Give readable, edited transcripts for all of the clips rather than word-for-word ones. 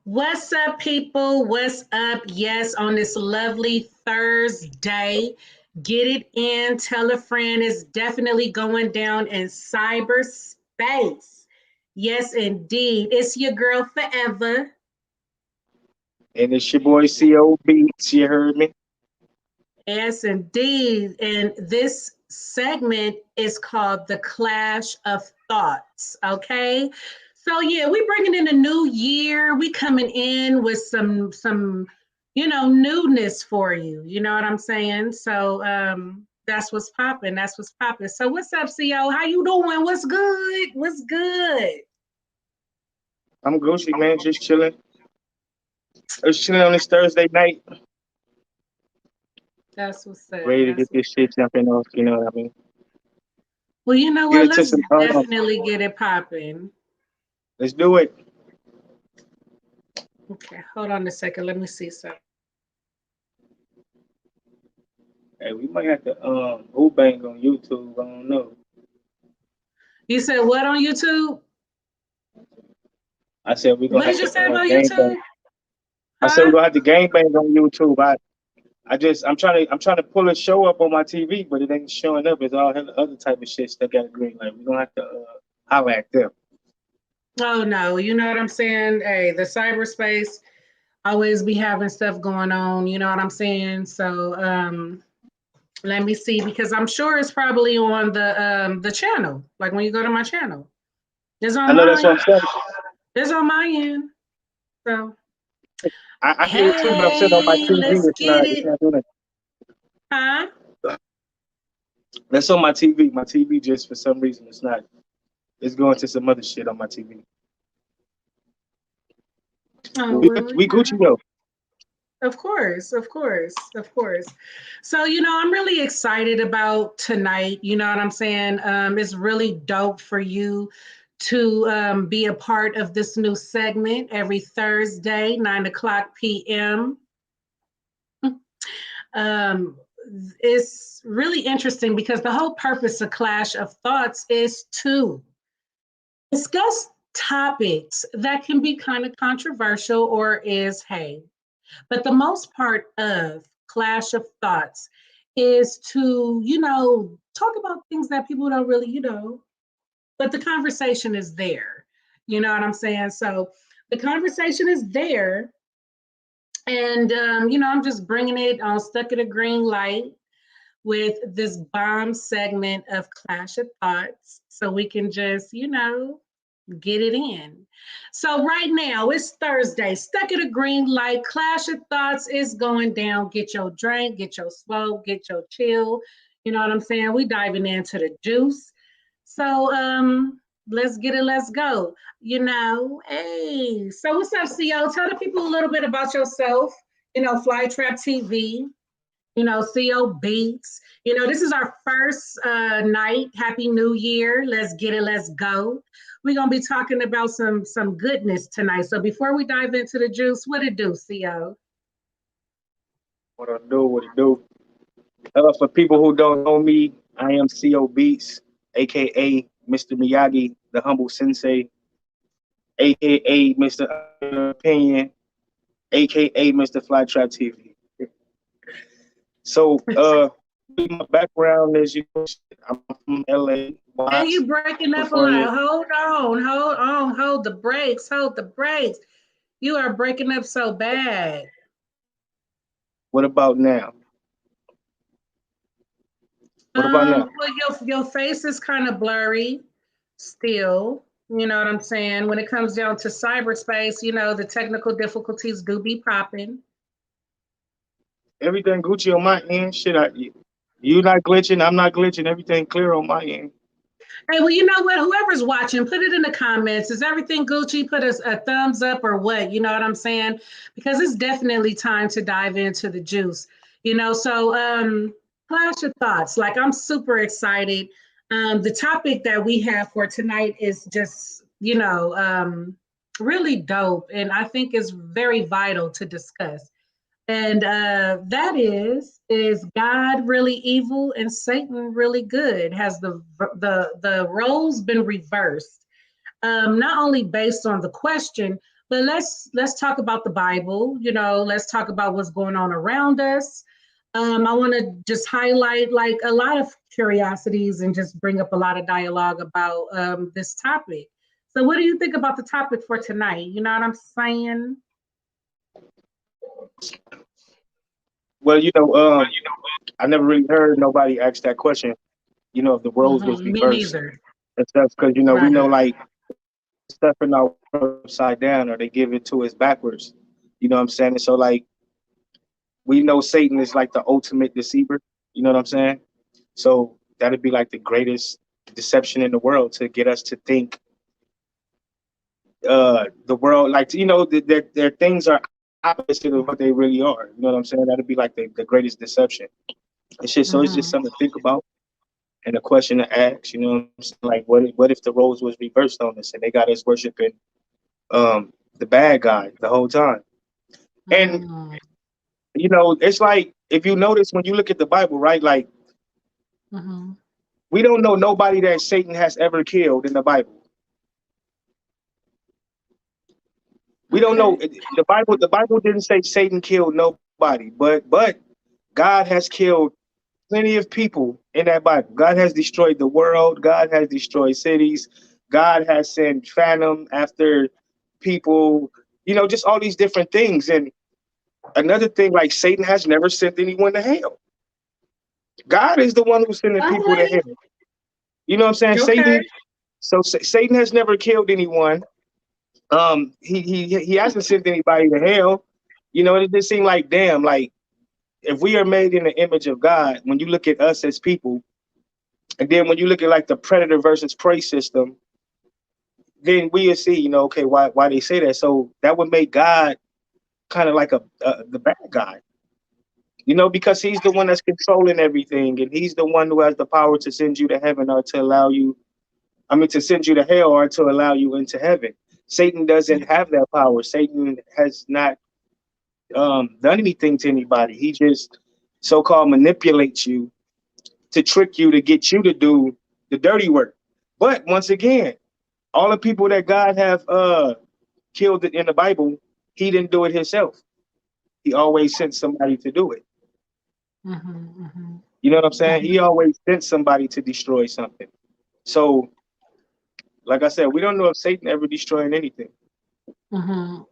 What's up, people? What's up? Yes, on this lovely Thursday, get it in. Tell a friend. It's definitely going down in cyberspace. Yes, indeed. It's your girl forever. And it's your boy Cio Beats, you heard me? Yes, indeed. And this segment is called The Clash of Thoughts. Okay. So yeah, we bringing in a new year. We coming in with some newness for you. You know what I'm saying? So that's what's popping. That's what's popping. So what's up, CO? How you doing? What's good? What's good? I'm Gucci, man, just chilling. Just chilling on this Thursday night, That's what's up. ready to get That's what's this shit jumping off, you know what I mean? well, you know Get what? it to Let's some, definitely get it popping. let's do it. Okay, hold on a second. Let me see something. Hey, we might have to who bang on YouTube, I don't know. You said what on YouTube? I said we're What gonna did have you to say about gang bang. YouTube? I said we're Huh? gonna have to gang bang on YouTube. I'm trying to pull a show up on my TV, but it ain't showing up. It's all hella other type of shit that got a green light. We're gonna have to holler at them. Oh no, you know what I'm saying? Hey, the cyberspace always be having stuff going on, you know what I'm saying? So let me see because I'm sure it's probably on the channel. Like when you go to my channel. It's I on know that's mine. what I'm saying. It's on my end. So I hear it too, but I'm sitting on my hey, TV. let's It's get not. It's it. not doing it. Huh? That's on my TV. My TV just for some reason it's not. It's going to some other shit on my TV. Oh We well, we Gucci though. of course, of course, of course. So, I'm really excited about tonight. You know what I'm saying? It's really dope for you to be a part of this new segment every Thursday, 9 o'clock p.m. Um, it's really interesting because the whole purpose of Clash of Thoughts is to discuss topics that can be kind of controversial or is, hey, but the most part of Clash of Thoughts is to, talk about things that people don't really, but the conversation is there. You know what I'm saying? So the conversation is there. And, I'm just bringing it on Stuck at a Green Light with this bomb segment of Clash of Thoughts. So we can just, get it in. So right now it's Thursday. Stuck at a green light. Clash of Thoughts is going down. Get your drink, get your smoke, get your chill. You know what I'm saying? We diving into the juice. So let's get it. Let's go. Hey. So what's up, CO? Tell the people a little bit about yourself. Flytrap TV. Cio Beats. This is our first night. Happy New Year. Let's get it. Let's go. We're gonna be talking about some goodness tonight. So before we dive into the juice, what it do, CO? What I do, what it do. For people who don't know me, I am Co Beats, aka Mr. Miyagi, the humble sensei, aka Mr. Opinion, aka Mr. Flytrap TV. So, my background is, I'm from LA, And Watts, you breaking up a California. lot. Hold the brakes, hold the brakes. You are breaking up so bad. What about now? What about now? Well, your face is kind of blurry still. You know what I'm saying? When it comes down to cyberspace, the technical difficulties do be popping. Everything Gucci on my end. Shit, you not glitching. I'm not glitching. Everything clear on my end. Hey, well, you know what? Whoever's watching, put it in the comments. Is everything Gucci? Put a thumbs up or what? You know what I'm saying? Because it's definitely time to dive into the juice. So clash of thoughts. Like I'm super excited. The topic that we have for tonight is just, really dope. And I think is very vital to discuss. And that is God really evil and Satan really good? Has the roles been reversed? Not only based on the question, But let's talk about the Bible. Let's talk about what's going on around us. I want to just highlight like a lot of curiosities and just bring up a lot of dialogue about this topic. So, what do you think about the topic for tonight? You know what I'm saying? Well, I never really heard nobody ask that question. If the roles was Me reversed neither. and stuff, because we Right. know like stuff in our world upside down, or they give it to us backwards. You know what I'm saying? And so like we know Satan is like the ultimate deceiver. You know what I'm saying? So that'd be like the greatest deception in the world, to get us to think the world, like, their things are opposite of what they really are. You know what I'm saying? That'd be like the greatest deception. And shit. So it's just something to think about and a question to ask. You know what I'm saying? Like, what if the roles was reversed on us and they got us worshiping the bad guy the whole time? And it's like, if you notice when you look at the Bible, right? Like, we don't know nobody that Satan has ever killed in the Bible. We don't know. The Bible didn't say Satan killed nobody, but God has killed plenty of people in that Bible. God has destroyed the world. God has destroyed cities. God has sent phantom after people. Just all these different things. And another thing, like, Satan has never sent anyone to hell. God is the one who's sending people to hell. You know what I'm saying? Okay. Satan has never killed anyone. He hasn't sent anybody to hell. It just seemed like, damn, like, if we are made in the image of God, when you look at us as people, and then when you look at like the predator versus prey system, then we see, okay, why they say that. So that would make God kind of like the bad guy, because he's the one that's controlling everything, and he's the one who has the power to send you to heaven, or to allow you, to send you to hell, or to allow you into heaven. Satan doesn't have that power. Satan has not done anything to anybody. He just so-called manipulates you to trick you, to get you to do the dirty work. But once again, all the people that God have killed in the Bible, he didn't do it himself. He always sent somebody to do it. You know what I'm saying? He always sent somebody to destroy something. So, like I said, we don't know if Satan ever destroyed anything. The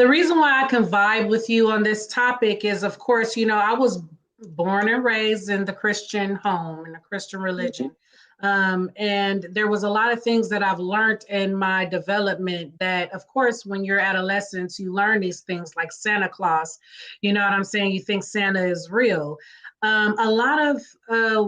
reason why I can vibe with you on this topic is, of course, I was born and raised in the Christian home, in the Christian religion. And there was a lot of things that I've learned in my development that, of course, when you're adolescents, you learn these things like Santa Claus. You know what I'm saying? You think Santa is real. A lot of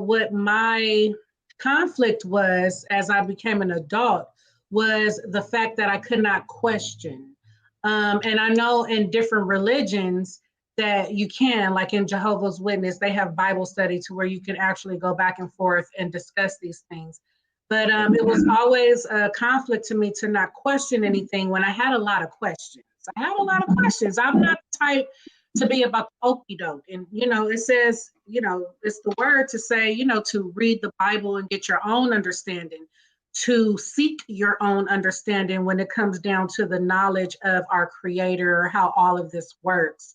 what my conflict was as I became an adult was the fact that I could not question. And I know in different religions that you can, like in Jehovah's Witness, they have Bible study to where you can actually go back and forth and discuss these things. But it was always a conflict to me to not question anything when I had a lot of questions. I had a lot of questions. I'm not the type to be about the okey doke. And, it says, it's the word to say, to read the Bible and get your own understanding, to seek your own understanding when it comes down to the knowledge of our Creator, how all of this works.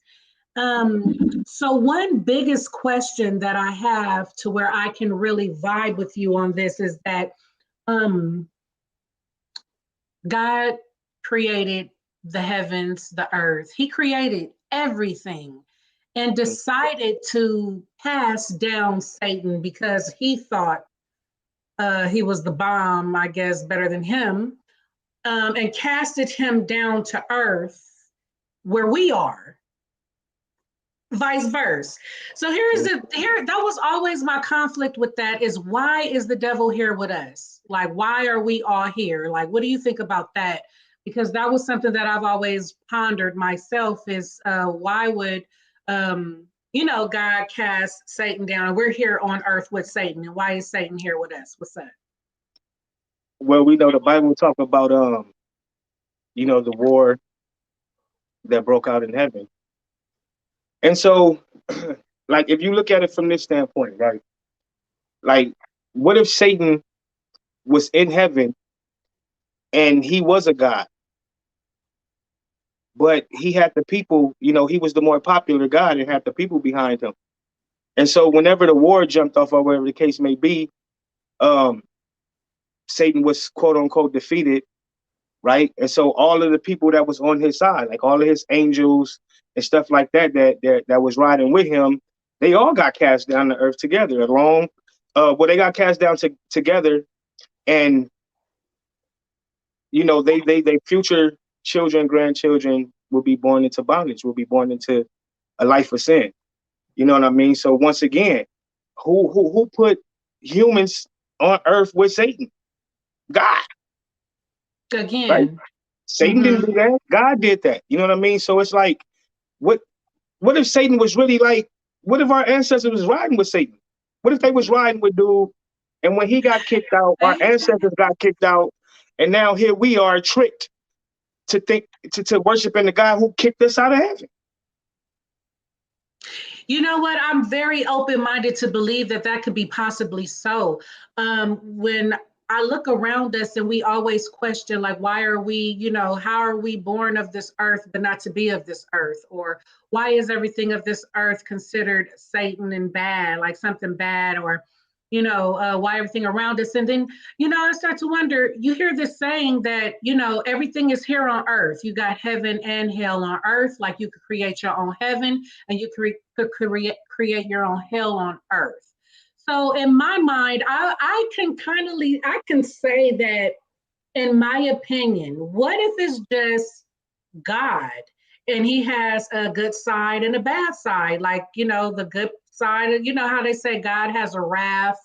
So one biggest question that I have to where I can really vibe with you on this is that God created the heavens, the earth. He created everything and decided to pass down Satan because he thought he was the bomb, I guess, better than him, and casted him down to earth where we are, vice versa. So that was always my conflict with that, is why is the devil here with us? Like, why are we all here? Like, what do you think about that? Because that was something that I've always pondered myself, is why would God cast Satan down and we're here on earth with Satan, and why is Satan here with us? What's that? Well, we know the Bible talk about the war that broke out in heaven. And so, like, if you look at it from this standpoint, right? Like, what if Satan was in heaven and he was a god? but he had the people, you know, he was the more popular guy and had the people behind him. And so whenever the war jumped off or whatever the case may be, um, Satan was quote unquote defeated, right? And so all of the people that was on his side, like all of his angels and stuff like that, that was riding with him, they all got cast down to earth together, along. Well, they got cast down together, and you know, they future children, grandchildren will be born into bondage, will be born into a life of sin. You know what I mean? So once again, who put humans on earth with Satan? God, right? Again. Satan didn't Mm-hmm. do that. God did that. You know what I mean? So it's like, what what if Satan was really like, what if our ancestors was riding with Satan? What if they was riding with dude, and when he got kicked out, our ancestors got kicked out, and now here we are tricked to think to worship in the God who kicked us out of heaven. You know what? I'm very open-minded to believe that that could be possibly so. When I look around us and we always question, like, why are we, you know, how are we born of this earth, but not to be of this earth? Or why is everything of this earth considered Satan and bad, like something bad? Or, you know, why everything around us? And then, you know, I start to wonder, you hear this saying that, you know, everything is here on earth. You got heaven and hell on earth, like you could create your own heaven and you could create your own hell on earth. So in my mind, I can kind of I can say that in my opinion, what if it's just God and he has a good side and a bad side? Like, you know, the good side, you know how they say God has a wrath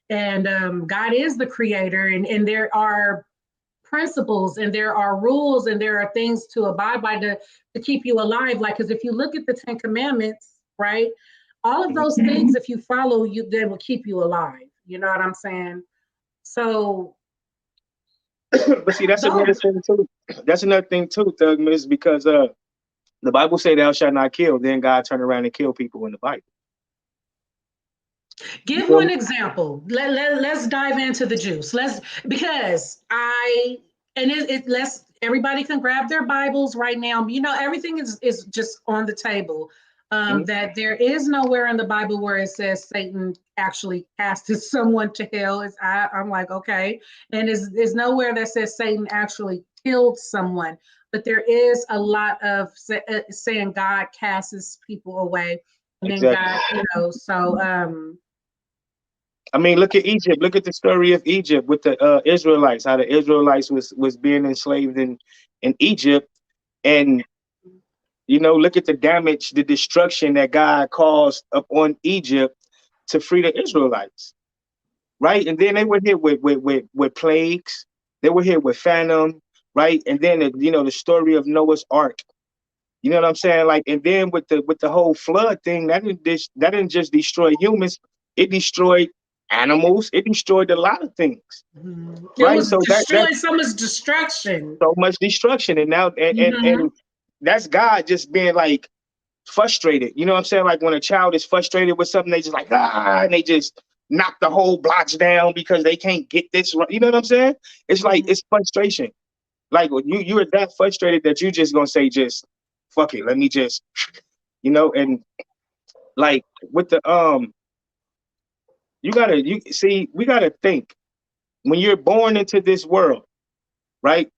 and God is the creator and there are principles and there are rules and there are things to abide by to keep you alive. Like, because if you look at the 10 Commandments, right, all of those things, if you follow, you they will keep you alive. You know what I'm saying? So, But see, that's another thing too. That's another thing too, Thug Miss, because the Bible say thou shalt not kill. Then God turned around and killed people in the Bible. You give feel one me? example. Let's dive into the juice. Let's because I and let's everybody can grab their Bibles right now. You know, everything is just on the table. Mhm. That there is nowhere in the Bible where it says Satan actually casted someone to hell. I'm like, okay. And is nowhere that says Satan actually killed someone. But there is a lot of saying God casts people away. And then Exactly. God, you know, so I mean, look at Egypt. Look at the story of Egypt with the Israelites. How the Israelites was being enslaved in Egypt, and you know, look at the damage, the destruction that God caused upon Egypt to free the Israelites, right? And then they were hit with plagues. They were hit with famine, right? And then you know the story of Noah's Ark. You know what I'm saying? Like, and then with the whole flood thing, that didn't just destroy humans. It destroyed animals. It destroyed a lot of things, it right? was So that's destroying so much destruction. so much destruction, and now and Mm-hmm. that's God just being like frustrated. You know what I'm saying? Like when a child is frustrated with something, they just like and they just knock the whole blocks down because they can't get this right. You know what I'm saying? It's like Mm-hmm. it's frustration. Like you are that frustrated that you just gonna say just fuck it. Let me just and like with the you see we gotta think when you're born into this world, right?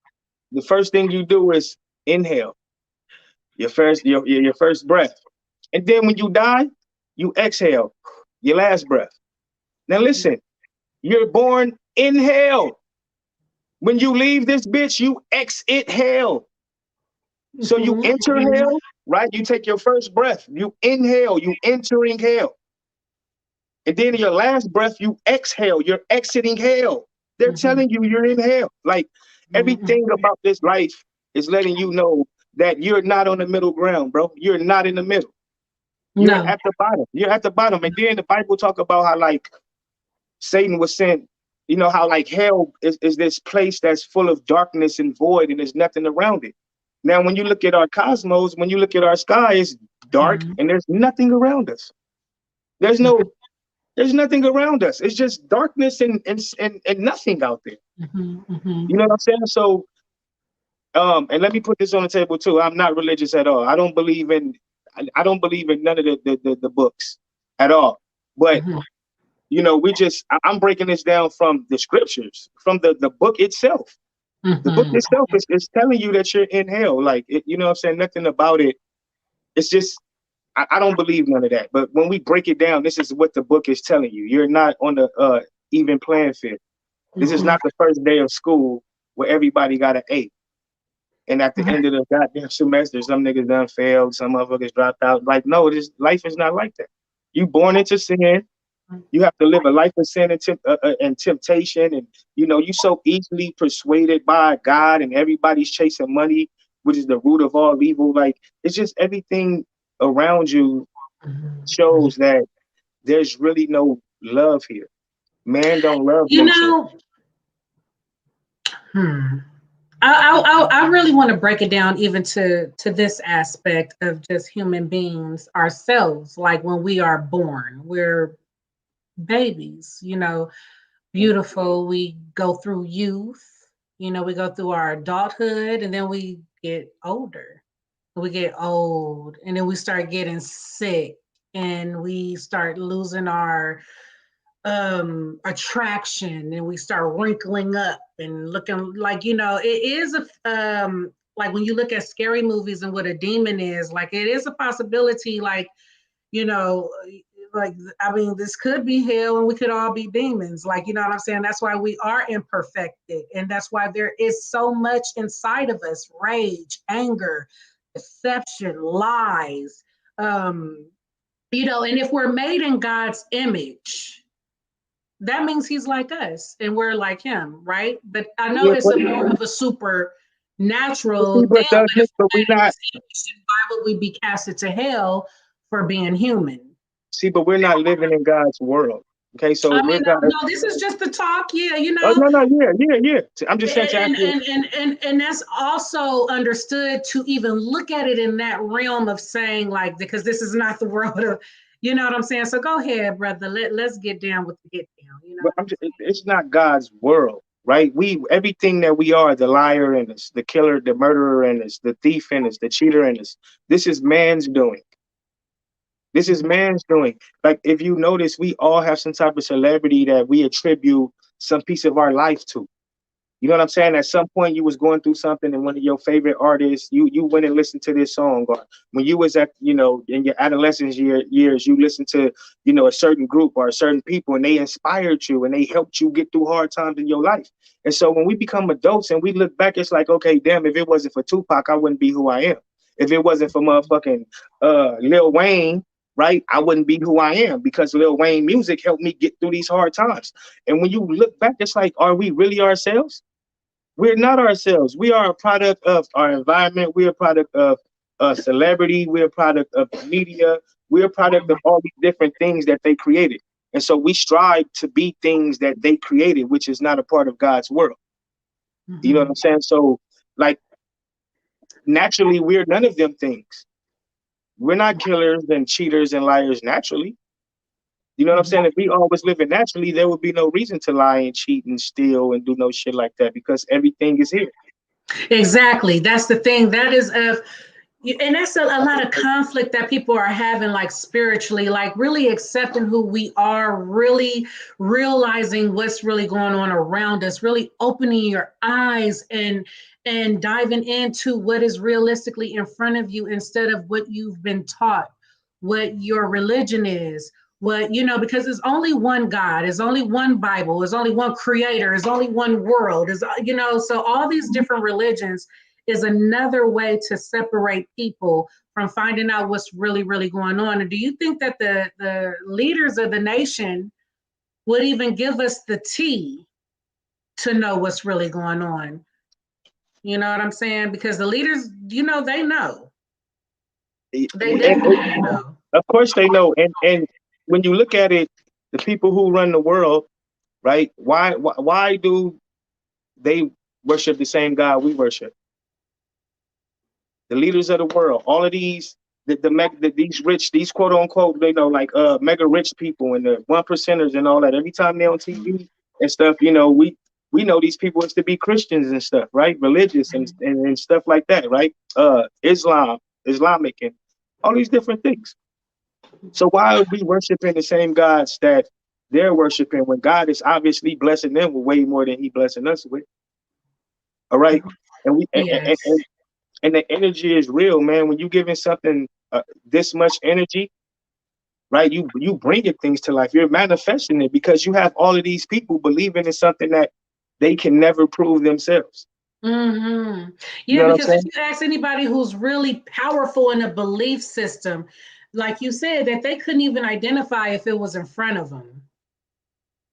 The first thing you do is inhale your first breath, and then when you die, you exhale your last breath. Now listen, you're born in hell. When you leave this bitch, you exit hell. So you Mm-hmm. enter Mm-hmm. hell, right? You take your first breath, you inhale, you entering hell. And then in your last breath, you exhale, you're exiting hell. They're Mm-hmm. telling you you're in hell. Like Mm-hmm. everything about this life is letting you know that you're not on the middle ground, bro. You're not in the middle. You're No. at the bottom. You're at the bottom. And then the Bible talk about how like Satan was sent, you know, how like hell is this place that's full of darkness and void and there's nothing around it. Now, when you look at our cosmos, when you look at our sky, it's dark Mm-hmm. and there's nothing around us. There's no, there's nothing around us. It's just darkness and nothing out there. Mm-hmm. Mm-hmm. You know what I'm saying? So And let me put this on the table too. I'm not religious at all. I don't believe in none of the books at all. But Mhm. you know, I'm breaking this down from the scriptures, from the book itself. The book Mhm. itself is telling you that you're in hell. Like you know what I'm saying? Nothing about it. It's just I don't believe none of that. But when we break it down, this is what the book is telling you. You're not on the even playing field. This is Mhm. not the first day of school where everybody got an A. And at the end of the goddamn semester, some niggas done failed, some motherfuckers dropped out. Like, no, this life is not like that. You born into sin. You have to live a life of sin and temptation, and you know you so easily persuaded by God, and everybody's chasing money, which is the root of all evil. Like it's just everything around you Mhm. shows that there's really no love here. Man don't love You nature. know, hmm. I really want to break it down even to this aspect of just human beings ourselves. Like when we are born, we're babies, beautiful. We go through youth, we go through our adulthood, and then we get older. We get old, and then we start getting sick, and we start losing our attraction, and we start wrinkling up and looking like it is like when you look at scary movies and what a demon is, like it is a possibility, like you know like I mean this could be hell and we could all be demons, like what I'm saying. That's why we are imperfected, and that's why there is so much inside of us: rage, anger, deception, lies. And if we're made in God's image, that means he's like us and we're like him, right? But I know Yeah, it's a more of a supernatural see, thing. But if but we're we made in not. his image, then why would we be casted to hell for being human? See, but we're not living in God's world. Okay, so I we're mean, God. no, this is just the talk, yeah, Oh no, no, yeah, yeah, yeah. I'm just saying to ask and you. and and and that's also understood to even look at it in that realm of saying, like, because this is not the world of, you know what I'm saying. So go ahead, brother. Let's get down with the get down. You know But what I'm saying? it's not God's world, right? We everything that we are, the liar in us, the killer, the murderer in us, the thief in us, the cheater in us. This is man's doing. This is man's doing. Like if you notice, we all have some type of celebrity that we attribute some piece of our life to. You know what I'm saying? At some point, you was going through something, and one of your favorite artists, you went and listened to this song. Or when you was at, in your adolescence years, you listened to, a certain group or a certain people, and they inspired you and they helped you get through hard times in your life. And so when we become adults and we look back, it's like, okay, damn, if it wasn't for Tupac, I wouldn't be who I am. If it wasn't for motherfucking Lil Wayne, right, I wouldn't be who I am because Lil Wayne music helped me get through these hard times. And when you look back, it's like, are we really ourselves? We're not ourselves. We are a product of our environment. We're a product of celebrity. We're a product of media. We're a product of all these different things that they created. And so we strive to be things that they created, which is not a part of God's world. You know what I'm Mhm. saying? So, like, naturally, we're none of them things. We're not killers and cheaters and liars naturally. You know what I'm saying? If we always living naturally, there would be no reason to lie and cheat and steal and do no shit like that because everything is here. Exactly. That's the thing. That is of, and that's a lot of conflict that people are having, like spiritually, like really accepting who we are, really realizing what's really going on around us, really opening your eyes and diving into what is realistically in front of you instead of what you've been taught, what your religion is, what because there's only one God, there's only one Bible, there's only one creator, there's only one world, is so all these different religions is another way to separate people from finding out what's really really going on. And do you think that the leaders of the nation would even give us the tea to know what's really going on? You know what I'm saying? Because the leaders, they know, they And definitely know. of course they know. And when you look at it, the people who run the world, right? Why do they worship the same God we worship? The leaders of the world, all of these, these rich, these quote unquote, like mega rich people and the one percenters and all that. Every time they're on TV and stuff, we we know these people is to be Christians and stuff, right? Religious and stuff like that, right? Islamic, and all these different things. So why are we worshiping the same gods that they're worshiping when God is obviously blessing them with way more than He blessing us with? All right, and we Yes. and the energy is real, man. When you giving something this much energy, right? You bringing things to life. You're manifesting it because you have all of these people believing in something that they can never prove themselves. Mm-hmm. You Yeah, know what I'm because if saying? you ask anybody who's really powerful in a belief system, like you said, that they couldn't even identify if it was in front of them.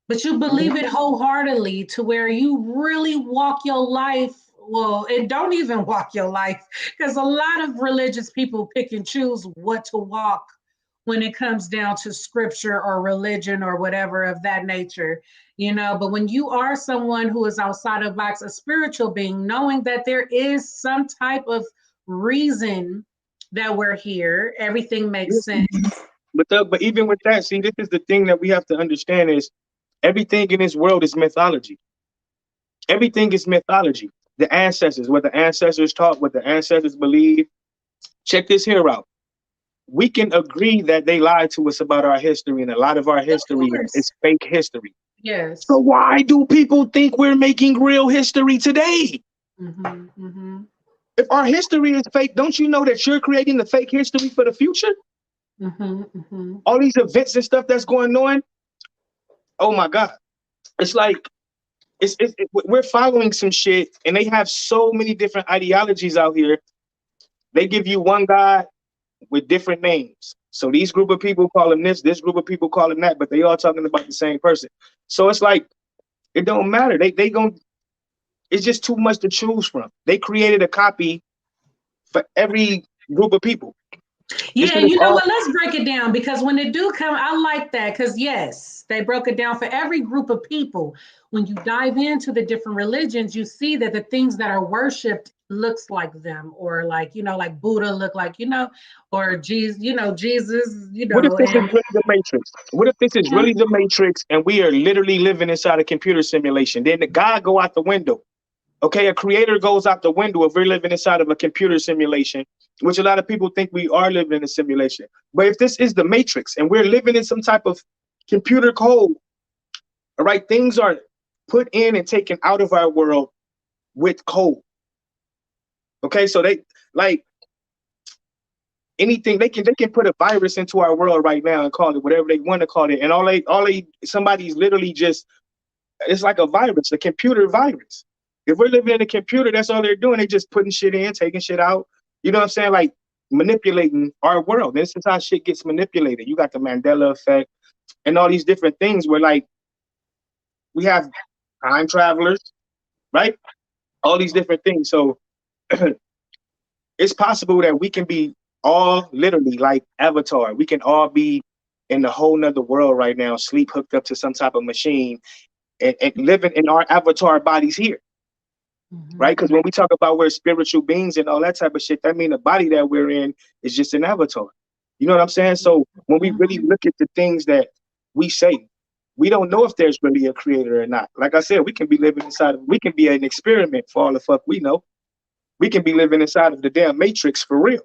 But you believe it wholeheartedly to where you really walk your life. Well, and don't even walk your life because a lot of religious people pick and choose what to walk when it comes down to scripture or religion or whatever of that nature, you know. But when you are someone who is outside of box, a spiritual being, knowing that there is some type of reason that we're here, everything makes sense. But even with that, see, this is the thing that we have to understand is everything in this world is mythology. Everything is mythology. The ancestors, what the ancestors taught, what the ancestors believe. Check this here out. We can agree that they lied to us about our history, and a lot of our Of history course. is fake history. So Yes. why do people think we're making real history today? Mm-hmm, mm-hmm. If our history is fake, don't you know that you're creating the fake history for the future? Mm-hmm, mm-hmm. All these events and stuff that's going on. Oh my God. It's like we're following some shit, and they have so many different ideologies out here. They give you one God with different names. So these group of people call him this group of people call him that, but they all talking about the same person. So it's like it don't matter. They gon' it's just too much to choose from. They created a copy for every group of people. This Yeah, shit and is you know all what? Let's break it down because when it do come, I like that because yes, they broke it down for every group of people. When you dive into the different religions, you see that the things that are worshipped looks like them, or like like Buddha look like or Jesus, Jesus, what if this is and really the Matrix? What if this is really the Matrix and we are literally living inside a computer simulation? Then the God go out the window. Okay, a creator goes out the window if we're living inside of a computer simulation, which a lot of people think we are living in a simulation. But if this is the Matrix and we're living in some type of computer code, all right, things are put in and taken out of our world with code. Okay, so they like anything they can put a virus into our world right now and call it whatever they want to call it, and all they somebody's literally just it's like a virus, a computer virus. If we're living in a computer, that's all they're doing. They just putting shit in, taking shit out. You know what I'm saying? Like manipulating our world. This is how shit gets manipulated. You got the Mandela effect and all these different things where like we have time travelers, right? All these different things. So it's possible that we can be all literally like Avatar. We can all be in a whole nother world right now, sleep hooked up to some type of machine and living in our avatar bodies here. Right? Because when we talk about we're spiritual beings and all that type of shit, that means the body that we're in is just an avatar. You know what I'm saying? So when we really look at the things that we say, we don't know if there's really a creator or not. Like I said, we can be living inside of, we can be an experiment for all the fuck we know. We can be living inside of the damn matrix for real.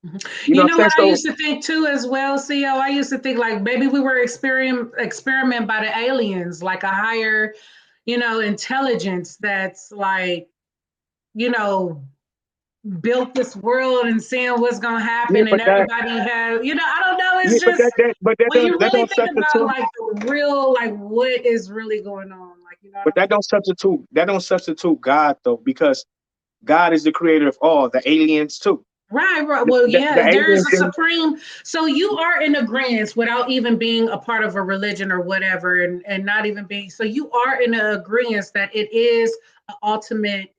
You know You what know I'm saying? what I So used to think too as well, Cio? I used to think like maybe we were experiment by the aliens, like a higher, intelligence that's like, you know, built this world and seeing what's gonna yeah, happen and but that everybody have, I don't know. yeah, It's just when you that really don't think about substitute. like the real, like what is really going on, like what But I'm saying? that don't substitute God though, because God is the creator of all the aliens too. Right, right. Well, The yeah, there is aliens a thing. supreme. So you are in agreement without even being a part of a religion or whatever, and not even being. So you are in agreement that it is an ultimate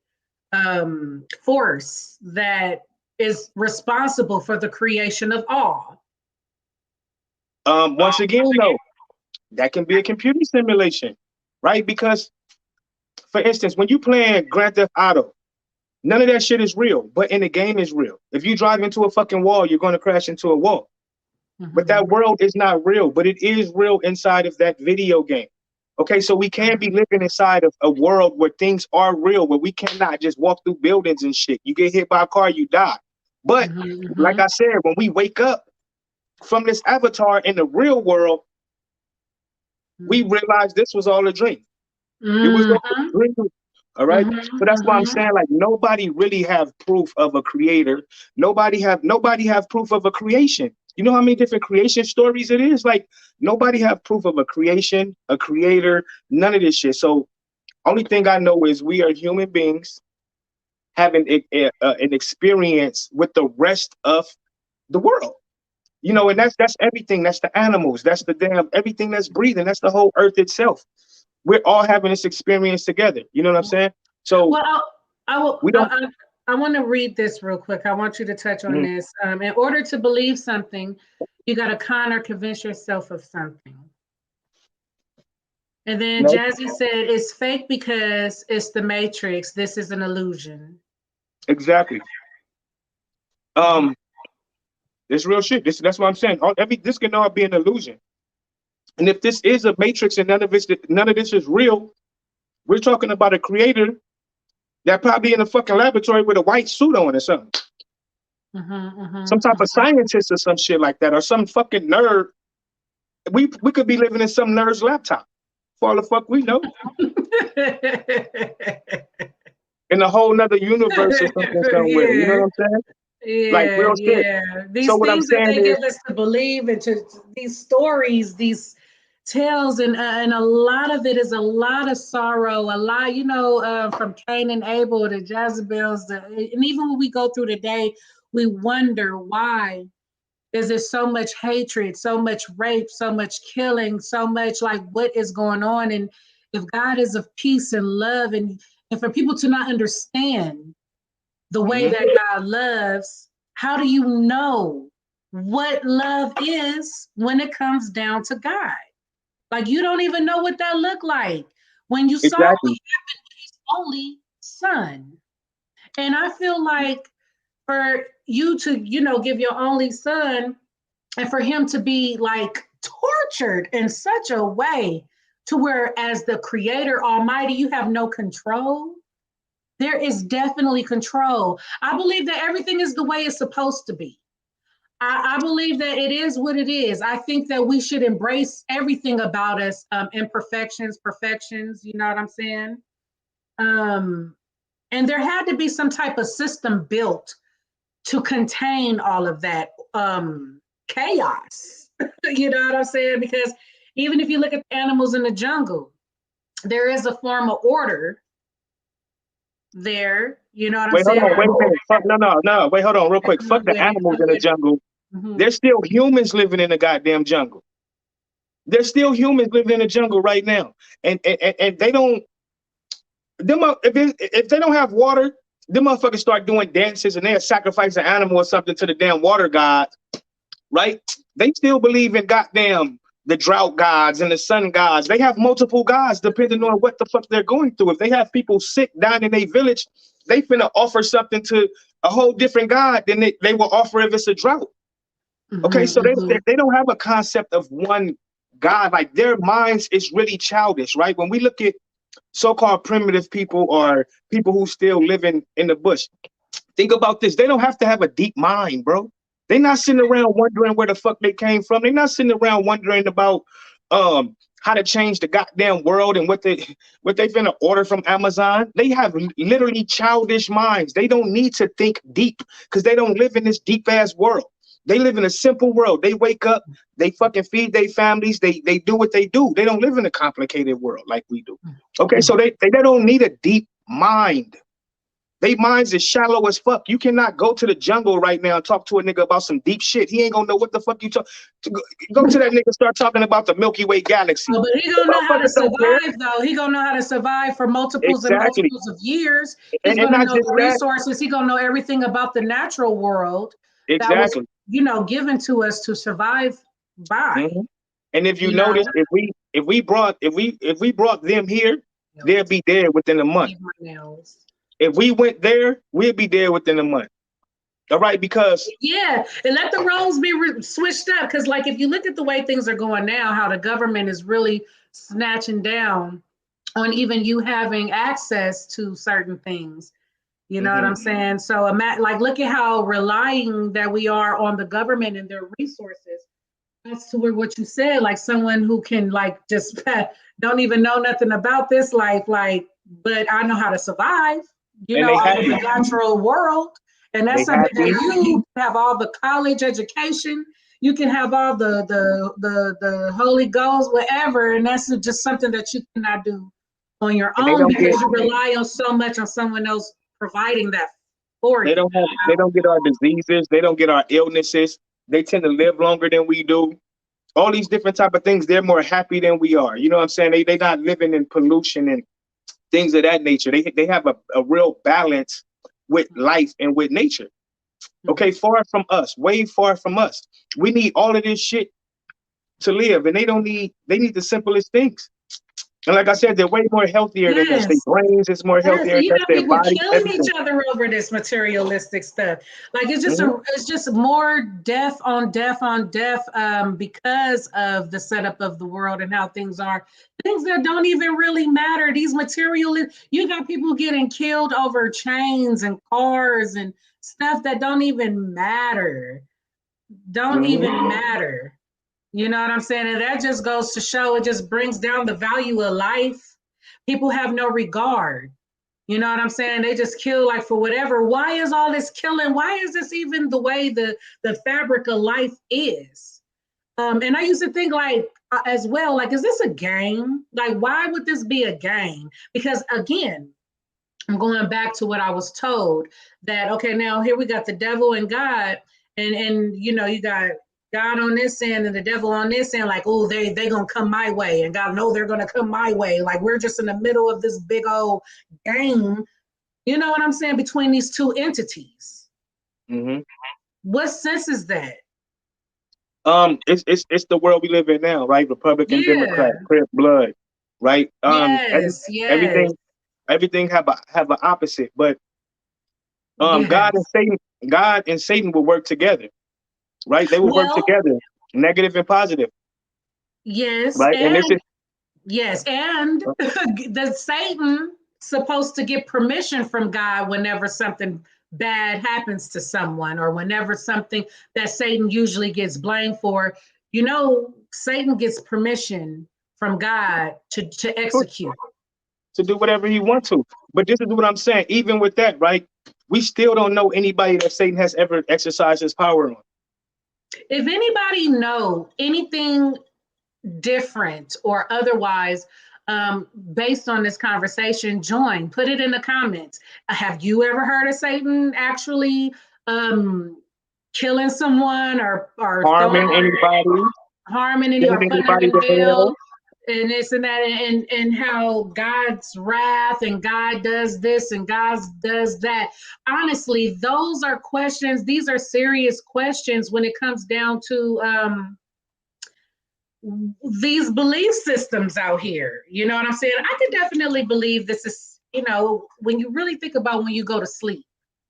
force that is responsible for the creation of all. Once again, though, that can be a computer simulation, right? Because, for instance, when you playing Grand Theft Auto, none of that shit is real, but in the game is real. If you drive into a fucking wall, you're going to crash into a wall. But that Mhm. world is not real, but it is real inside of that video game. Okay, so we can be living inside of a world where things are real, where we cannot just walk through buildings and shit. You get hit by a car, you die. But like I said, when we wake up from this avatar in the real world, we realize this was all a dream. It was all a dream. All right. So that's why I'm saying, like, nobody really have proof of a creator. Nobody have proof of a creation. You know how many different creation stories it is? Like, nobody have proof of a creation, a creator, none of this shit. So only thing I know is we are human beings having an experience with the rest of the world. You know, and that's everything. That's the animals. That's the damn everything that's breathing. That's the whole earth itself. We're all having this experience together. You know what I'm saying? So well, we don't. I want to read this real quick. I want you to touch on this. In order to believe something, you got to con or convince yourself of something. And then Jazzy said, it's fake because it's the Matrix. This is an illusion. Exactly. It's real shit. That's what I'm saying. This can all be an illusion. And if this is a Matrix and none of this is real, we're talking about a creator that probably in a fucking laboratory with a white suit on or something. Some type of scientist or some shit like that, or some fucking nerd. We could be living in some nerd's laptop. For all the fuck we know. In a whole nother universe or something somewhere. You know what I'm saying? Yeah, like real shit. These so what I'm things that saying they is, give us to believe, and to these stories, these tales, and a lot of it is a lot of sorrow, a lot, you know, from Cain and Abel to Jezebel's, and even when we go through the day, we wonder why is there so much hatred, so much rape, so much killing, so much, like, what is going on? And if God is of peace and love, and for people to not understand the way that God loves, how do you know what love is when it comes down to God? Like, you don't even know what that looked like when you saw what happened with his only son. And I feel like for you to, you know, give your only son, and for him to be like tortured in such a way to where, as the creator almighty, you have no control. There is definitely control. I believe that everything is the way it's supposed to be. I believe that it is what it is. I think that we should embrace everything about us, imperfections, perfections, you know what I'm saying? And there had to be some type of system built to contain all of that chaos. You know what I'm saying? Because even if you look at the animals in the jungle, there is a form of order there. You know what I'm saying? wait a minute. Fuck, no. Wait, hold on, real quick. Fuck the animals in the jungle. There's still humans living in the goddamn jungle. There's still humans living in the jungle right now, and they don't. If they don't have water, them motherfuckers start doing dances and they'll sacrifice an animal or something to the damn water god, right? They still believe in goddamn the drought gods and the sun gods. They have multiple gods depending on what the fuck they're going through. If they have people sick down in their village, they finna offer something to a whole different god than they will offer if it's a drought. Okay, so they don't have a concept of one god. Like, their minds is really childish, right? When we look at so-called primitive people or people who still living in the bush, think about this. They don't have to have a deep mind, bro. They're not sitting around wondering where the fuck they came from. They're not sitting around wondering about how to change the goddamn world and what they finna order from Amazon. They have literally childish minds. They don't need to think deep because they don't live in this deep ass world. They live in a simple world. They wake up, they fucking feed their families, they do what they do. They don't live in a complicated world like we do. Okay, so they don't need a deep mind. They minds is shallow as fuck. You cannot go to the jungle right now and talk to a nigga about some deep shit. He ain't gonna know what the fuck you talk. Go to that nigga, start talking about the Milky Way galaxy. Oh, but he gonna know how to survive, though. He gonna know how to survive for multiples and multiples of years. He's gonna know the resources. He gonna know everything about the natural world that was, you know, given to us to survive by. And if you notice, if we brought them here, they'll be there within a month. If we went there, we'll be there within a month. All right, because and let the roles be switched up. Because, like, if you look at the way things are going now, how the government is really snatching down on even you having access to certain things. You know what I'm saying? So, like, look at how relying that we are on the government and their resources. That's to where what you said, like someone who can like just don't even know nothing about this life, like, but I know how to survive, you And know, they out in happy. the natural world. And that's They something that happy. you have all the college education, you can have all the Holy Ghost, whatever, and that's just something that you cannot do on your And they own don't because get you rely on so much on someone else providing that for they you. don't get our diseases, they don't get our illnesses. They tend to live longer than we do. All these different type of things, they're more happy than we are. You know what I'm saying? They not living in pollution and things of that nature. They have a real balance with life and with nature. Okay, far from us, way far from us. We need all of this shit to live, and they need the simplest things. And like I said, they're way more healthier than us. Their Yes. brains is more Yes, healthier you than us, got their people bodies, killing each everything. other over this materialistic stuff. Like Hmm. it's just more death on death on death because of the setup of the world and how things are. Things that don't even really matter. These materialists, you got people getting killed over chains and cars and stuff that don't even matter. Don't Hmm. even matter. You know what I'm saying? And that just goes to show it just brings down the value of life. People have no regard. You know what I'm saying? They just kill like for whatever. Why is all this killing? Why is this even the way the fabric of life is? And I used to think like as well, like, is this a game? Like, why would this be a game? Because again, I'm going back to what I was told that okay, now here we got the devil and God, and you know you got God on this end and the devil on this end, like oh they gonna come my way, and God know they're gonna come my way. Like we're just in the middle of this big old game. You know what I'm saying between these two entities. Hmm. What sense is that? It's the world we live in now, right? Republican, Yeah. Democrat, Crip, blood, right? Yes. Yes. Everything have an opposite, but God and Yes. Satan, God and Satan will work together, right? They will work Well. together, negative and positive, Yes. right? And this And is yes, and the Satan supposed to get permission from God whenever something bad happens to someone or whenever something that Satan usually gets blamed for. You know, Satan gets permission from God to execute. to do whatever he wants to. But this is what I'm saying. Even with that, right? We still don't know anybody that Satan has ever exercised his power on. If anybody know anything different or otherwise based on this conversation, join, put it in the comments. Have you ever heard of Satan actually killing someone or Harming throwing, anybody, harming any or sending putting them anybody in to jail hell. and this and that and how God's wrath and God does this and God does that? Honestly, those are questions. These are serious questions when it comes down to these belief systems out here. You know what I'm saying? I could definitely believe this is, you know, when you really think about when you go to sleep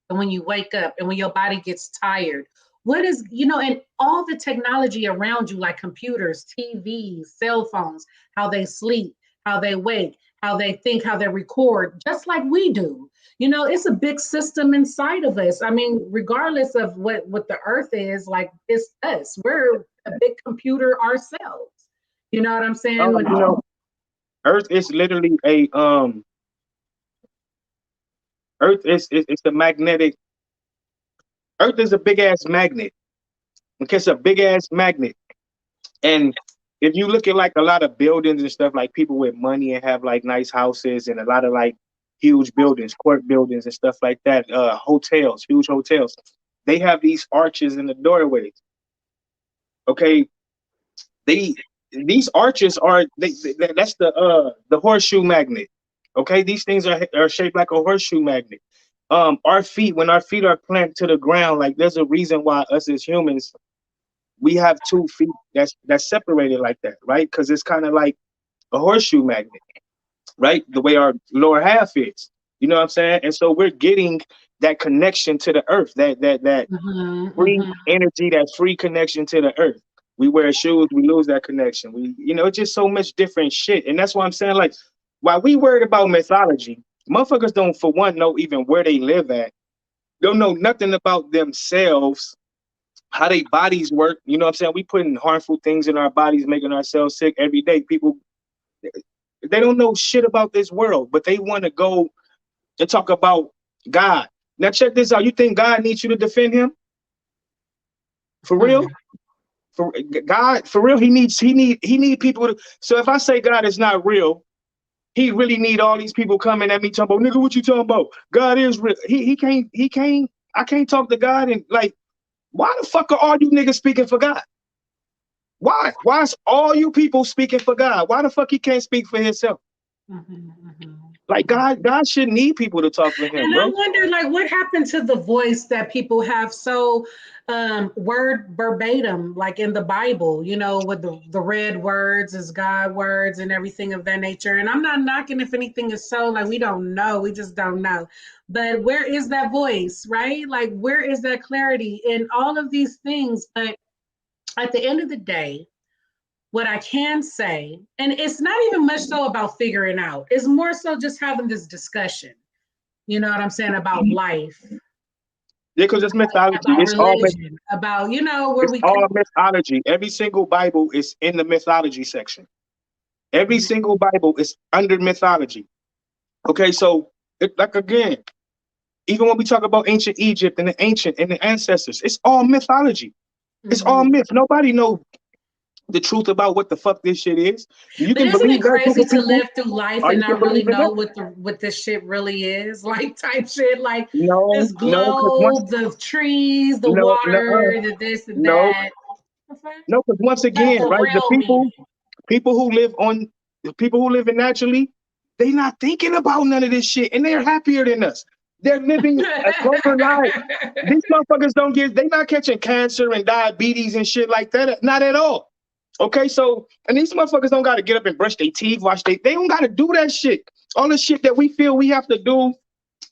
and when you wake up and when your body gets tired, what is, you know, and all the technology around you, like computers, TVs, cell phones, how they sleep, how they wake, how they think, how they record, just like we do. You know, it's a big system inside of us. I mean, regardless of what the earth is, like it's us. We're a big computer ourselves. You know what I'm saying? You know, Earth is literally a Earth is it's the magnetic. Earth is a big ass magnet. Okay, it's a big ass magnet. And if you look at like a lot of buildings and stuff, like people with money and have like nice houses and a lot of like huge buildings, court buildings and stuff like that, hotels, huge hotels, they have these arches in the doorways. Okay, they these arches are that's the horseshoe magnet. Okay, these things are shaped like a horseshoe magnet. Our feet, when our feet are planted to the ground, like there's a reason why us as humans we have 2 feet that's separated like that, right? Because it's kind of like a horseshoe magnet, right? The way our lower half is, you know what I'm saying? And so we're getting that connection to the earth, that Mhm, free mhm. energy, that free connection to the earth. We wear shoes, we lose that connection. It's just so much different shit. And that's why I'm saying, like, while we worried about mythology, motherfuckers don't, for one, know even where they live at. Don't know nothing about themselves, how their bodies work. You know what I'm saying? We putting harmful things in our bodies, making ourselves sick every day. People, they don't know shit about this world, but they want to go and talk about God. Now check this out. You think God needs you to defend him? For real? For God, for real, he need people to. So if I say God is not real, he really need all these people coming at me talking about, nigga, what you talking about? God is real. He can't. I can't talk to God and like, why the fuck are all you niggas speaking for God? Why? Why is all you people speaking for God? Why the fuck he can't speak for himself? Like God shouldn't need people to talk for him, and bro. I wonder, like, what happened to the voice that people have so word verbatim, like in the Bible, you know, with the red words is God words and everything of that nature. And I'm not knocking if anything is so, like, we don't know, we just don't know. But where is that voice, right? Like, where is that clarity in all of these things? But at the end of the day, what I can say, and it's not even much so about figuring out, it's more so just having this discussion. You know what I'm saying, about life, Yeah, because it's mythology. about It's all religion, about, you know, where it's we all can. mythology. Every single Bible is in the mythology section. Every single Bible is under mythology. Okay, so like again, even when we talk about ancient Egypt and the ancestors, it's all mythology. It's all myth. Nobody knows the truth about what the fuck this shit is. You But can isn't believe it that group crazy of to people, live through life or and you can not really believe in that. know what this shit really is? Like, type shit, like No, this no, because once globe, the trees, the no, no, water, the this and no, that. no, because once That's again, the right, the real people, meaning. people who live on, the people who live in naturally, they not thinking about none of this shit, and they're happier than us. They're living a longer life. These motherfuckers they not catching cancer and diabetes and shit like that. Not at all. Okay, so, and these motherfuckers don't got to get up and brush their teeth, they don't got to do that shit. All the shit that we feel we have to do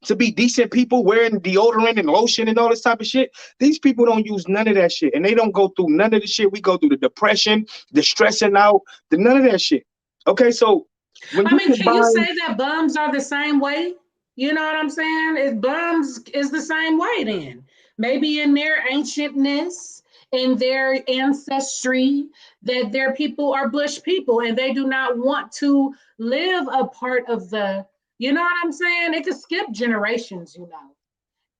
to be decent people, wearing deodorant and lotion and all this type of shit. These people don't use none of that shit, and they don't go through none of the shit. We go through the depression, the stressing out, none of that shit. Okay, so when I you mean, can you combine, say that bums are the same way? You know what I'm saying? Is bums is the same way then? Maybe in their ancientness, in their ancestry, that their people are bush people and they do not want to live a part of the, you know what I'm saying? It could skip generations, you know.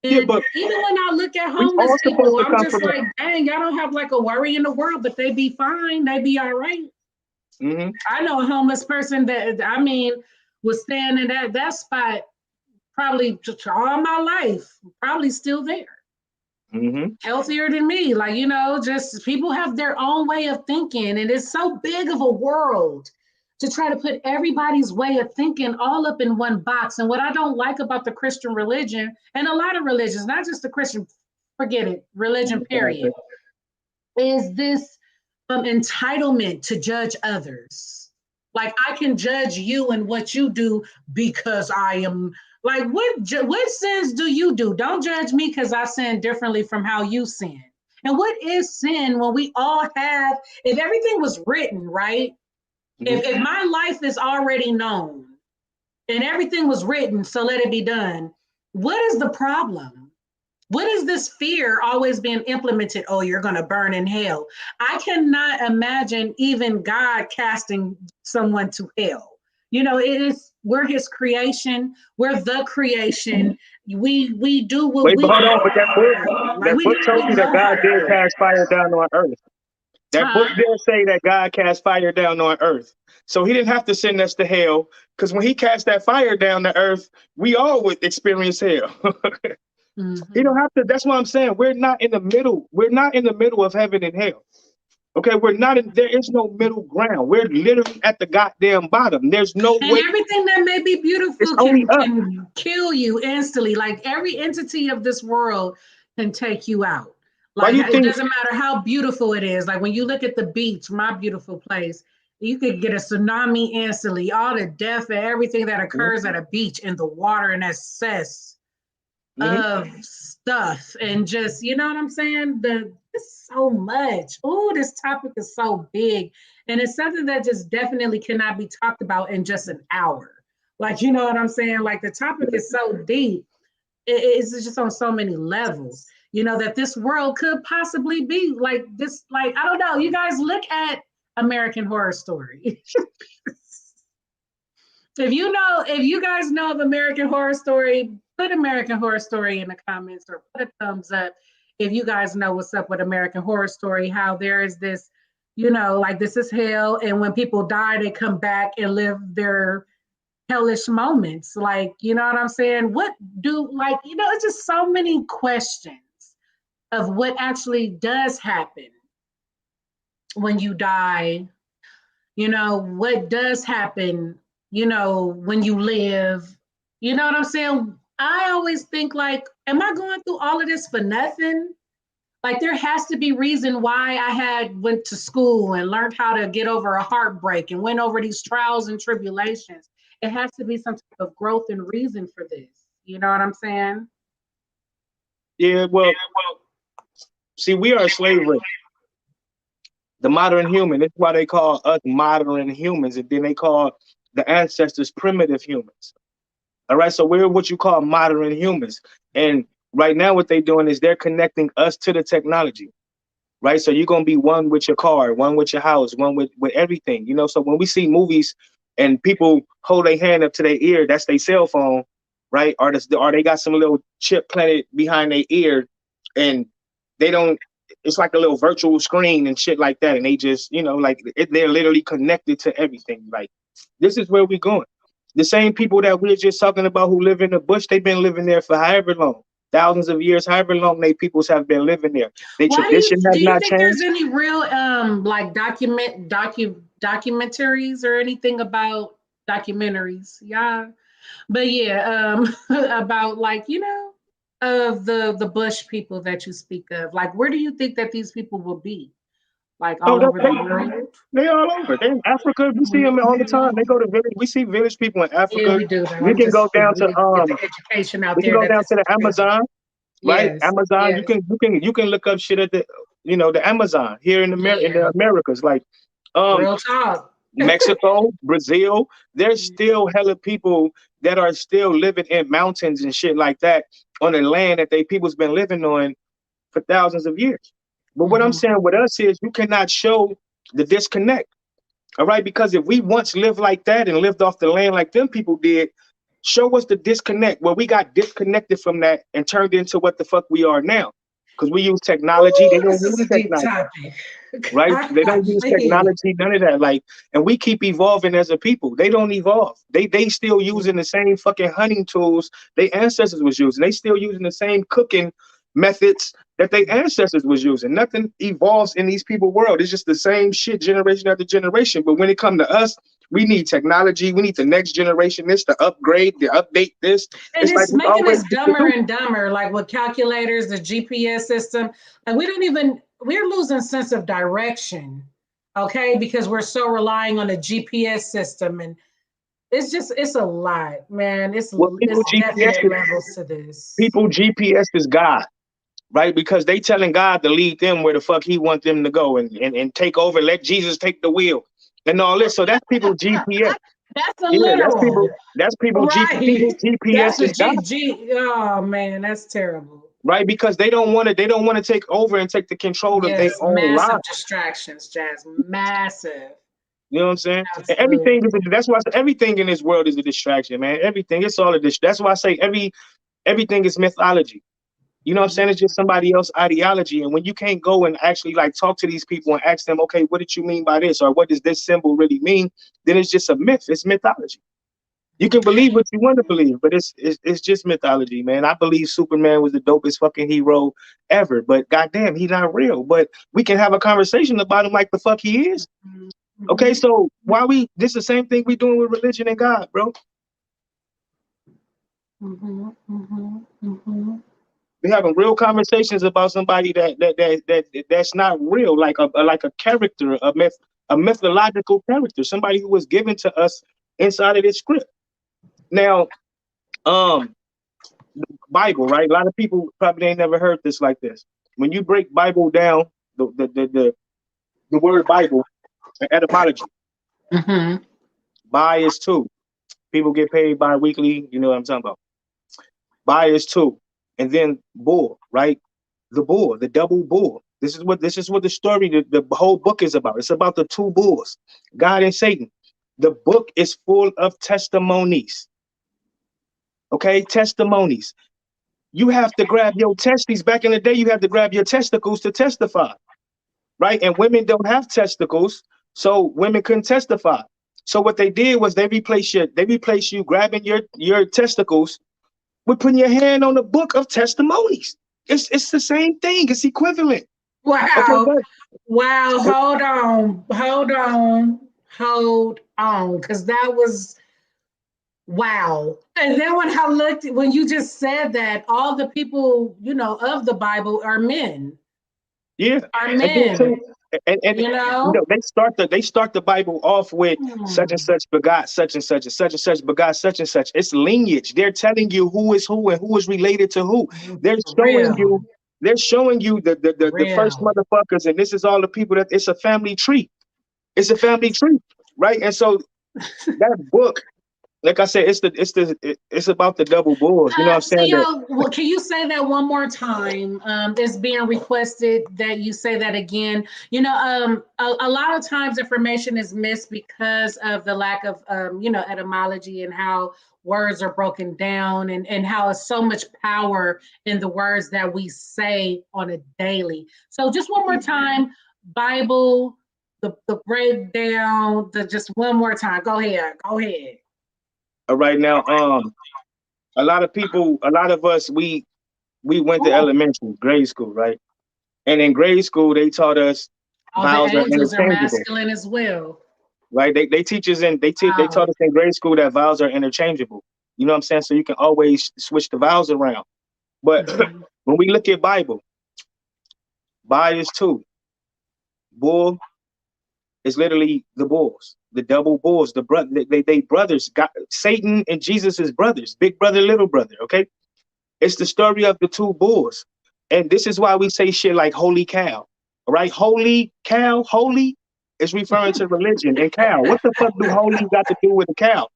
yeah, And but even when I look at we homeless all supposed people, to I'm come just from. like, dang, y'all don't have like a worry in the world, but they be fine. They be all right. Mm-hmm. I know a homeless person that, I mean, was staying in that spot probably all my life, probably still there, Mm-hmm. healthier than me. Like, you know, just people have their own way of thinking, and it's so big of a world to try to put everybody's way of thinking all up in one box. And what I don't like about the Christian religion, and a lot of religions, not just the Christian, forget it, religion, period, is this entitlement to judge others. Like, I can judge you and what you do because I am like, what sins do you do? Don't judge me because I sin differently from how you sin. And what is sin when we all have, if everything was written, right? Mm-hmm. If my life is already known and everything was written, so let it be done, what is the problem? What is this fear always being implemented? Oh, you're going to burn in hell. I cannot imagine even God casting someone to hell. You know, it is, we're his creation. We're the creation. We do what Wait, we but hold on, but like, that we book do what told we you that know how God to did do. cast fire down on earth. That book did say that God cast fire down on earth. So he didn't have to send us to hell, because when he cast that fire down to earth, we all would experience hell. He don't have to. That's what I'm saying. We're not in the middle. We're not in the middle of heaven and hell. Okay, we're not in. There is no middle ground. We're literally at the goddamn bottom. There's no And way. everything that may be It's beautiful only up. can kill you instantly. Like, every entity of this world can take you out. Why Like, you it think? doesn't matter how beautiful it is. Like, when you look at the beach, my beautiful place, you could get a tsunami instantly. All the death and everything that occurs at a beach in the water and that cess. of stuff and just, you know what I'm saying? It's so much. Oh, this topic is so big. And it's something that just definitely cannot be talked about in just an hour. Like, you know what I'm saying? Like the topic is so deep. It's just on so many levels, you know, that this world could possibly be like this. Like, I don't know. You guys look at American Horror Story. If you guys know of American Horror Story, put American Horror Story in the comments or put a thumbs up if you guys know what's up with American Horror Story, how there is this, you know, like this is hell. And when people die, they come back and live their hellish moments. Like, you know what I'm saying? It's just so many questions of what actually does happen when you die. You know, what does happen, you know, when you live, you know what I'm saying? I always think like, am I going through all of this for nothing? Like there has to be reason why I went to school and learned how to get over a heartbreak and went over these trials and tribulations. It has to be some type of growth and reason for this. You know what I'm saying? Yeah, well, see, we are a slave race. The modern human. That's why they call us modern humans, and then they call the ancestors primitive humans. All right, so we're what you call modern humans. And right now, what they're doing is they're connecting us to the technology. Right, so you're gonna be one with your car, one with your house, one with everything. You know, so when we see movies and people hold their hand up to their ear, that's their cell phone, right? Or they got some little chip planted behind their ear, and they don't. It's like a little virtual screen and shit like that, and they just, you know, like they're literally connected to everything. Like this is where we're going. The same people that we're just talking about who live in the bush, they've been living there for however long, thousands of years, however long they peoples have been living there. Their tradition Do has you not think there's changed. any real like documentaries or anything about documentaries? Yeah. But yeah, about like, you know, of the bush people that you speak of. Like where do you think that these people will be? Like Oh, all over the world? they all over. They in Africa. We see them all the time. They go to village. We see village people in Yeah, Africa. we do though. We I'm can just go down we to need to get the education out we can there go that down this to the is real. Amazon, right? Yes, Amazon. yes, You can look up shit at the the Amazon here in yeah. the Americas. Like Real talk. Mexico, Brazil. There's still hella people that are still living in mountains and shit like that on the land that they people's been living on for thousands of years. But what I'm saying with us is you cannot show the disconnect. All right, because if we once lived like that and lived off the land like them people did, show us the disconnect where we got disconnected from that and turned into what the fuck we are now. Because we use technology, they Ooh, don't this is use a deep technology, topic. right? They don't use Please. technology, none of that. Like, and we keep evolving as a people. They don't evolve. They still using the same fucking hunting tools their ancestors was using. They still using the same cooking methods that their ancestors was using. Nothing evolves in these people world. It's just the same shit generation after generation. But when it come to us, we need technology. We need the next generation this to upgrade, to update this. And It's like it's we making always us get to dumber do. and dumber, like with calculators, the GPS system. Like we're losing sense of direction, okay? Because we're so relying on the GPS system. And it's a lot, man. Well, It's definite levels to this. people GPS is God. Right? Because they telling God to lead them where the fuck he want them to go and take over, let Jesus take the wheel and all this. So that's people GPS. That's a Yeah, literal. that's Right. people GPS That's a is God, oh man, that's terrible. right? Because they don't want to take over and take the control of their Yes, own massive lives. distractions, Jazz. Massive. You know what I'm saying? And Absolutely. that's why I say everything in this world is a distraction, man. Everything, it's all a distraction. That's why I say everything is mythology. You know what I'm saying? It's just somebody else's ideology. And when you can't go and actually like talk to these people and ask them, okay, what did you mean by this? Or what does this symbol really mean? Then it's just a myth. It's mythology. You can believe what you want to believe, but it's just mythology, man. I believe Superman was the dopest fucking hero ever, but goddamn, he's not real. But we can have a conversation about him like the fuck he is. Okay, so this is the same thing we doing with religion and God, bro. We having real conversations about somebody that's not real, like a character, a mythological character, somebody who was given to us inside of this script. Now, Bible, right? A lot of people probably ain't never heard this like this. When you break Bible down, the word Bible, etymology, Mm-hmm. buy is two. People get paid bi-weekly, you know what I'm talking about. Buy is two. And then bull, right? The bull, the double bull. This is what the story, the whole book is about. It's about the two bulls, God and Satan. The book is full of testimonies. Okay, testimonies. You have to grab your testes. Back in the day, you have to grab your testicles to testify, right? And women don't have testicles, so women couldn't testify. So what they did was they replace you grabbing your testicles with putting your hand on the book of testimonies. It's the same thing. It's equivalent. Okay, Wow. but Wow. Hold on. Hold on. Hold on. Because that was wow. And then when you just said that, all the people, of the Bible are men. yeah, Are and then men, too, and you know? they start the Bible off with such and Hmm. such begot such and such begot such and such. It's lineage. They're telling you who is who and who is related to who. They're For showing real. you. They're showing you the first Real. motherfuckers, and this is all the people that it's a family tree. It's a family tree, right? And so that book, like I said, it's about the double bulls. You know what I'm So, saying? That well, can you say that one more time? It's being requested that you say that again. A lot of times information is missed because of the lack of, etymology and how words are broken down and how it's so much power in the words that we say on a daily. So just one more time, Bible, the breakdown, just one more time. Go ahead. Go ahead. right now, a lot of us, we went to Ooh, elementary, grade school, right? And in grade school, they taught us all the vowels are angels are interchangeable, masculine as well. right? They teach us they Wow. taught us in grade school that vowels are interchangeable. You know what I'm saying? So you can always switch the vowels around. But Mhm. when we look at Bible, Bi is two, bull is literally the bulls, the double bulls, the brother, they brothers. Got Satan and Jesus is brothers, big brother, little brother. Okay, it's the story of the two bulls, and this is why we say shit like "holy cow," right? Holy cow, holy is referring to religion, and cow. What the fuck do holy got to do with a cow?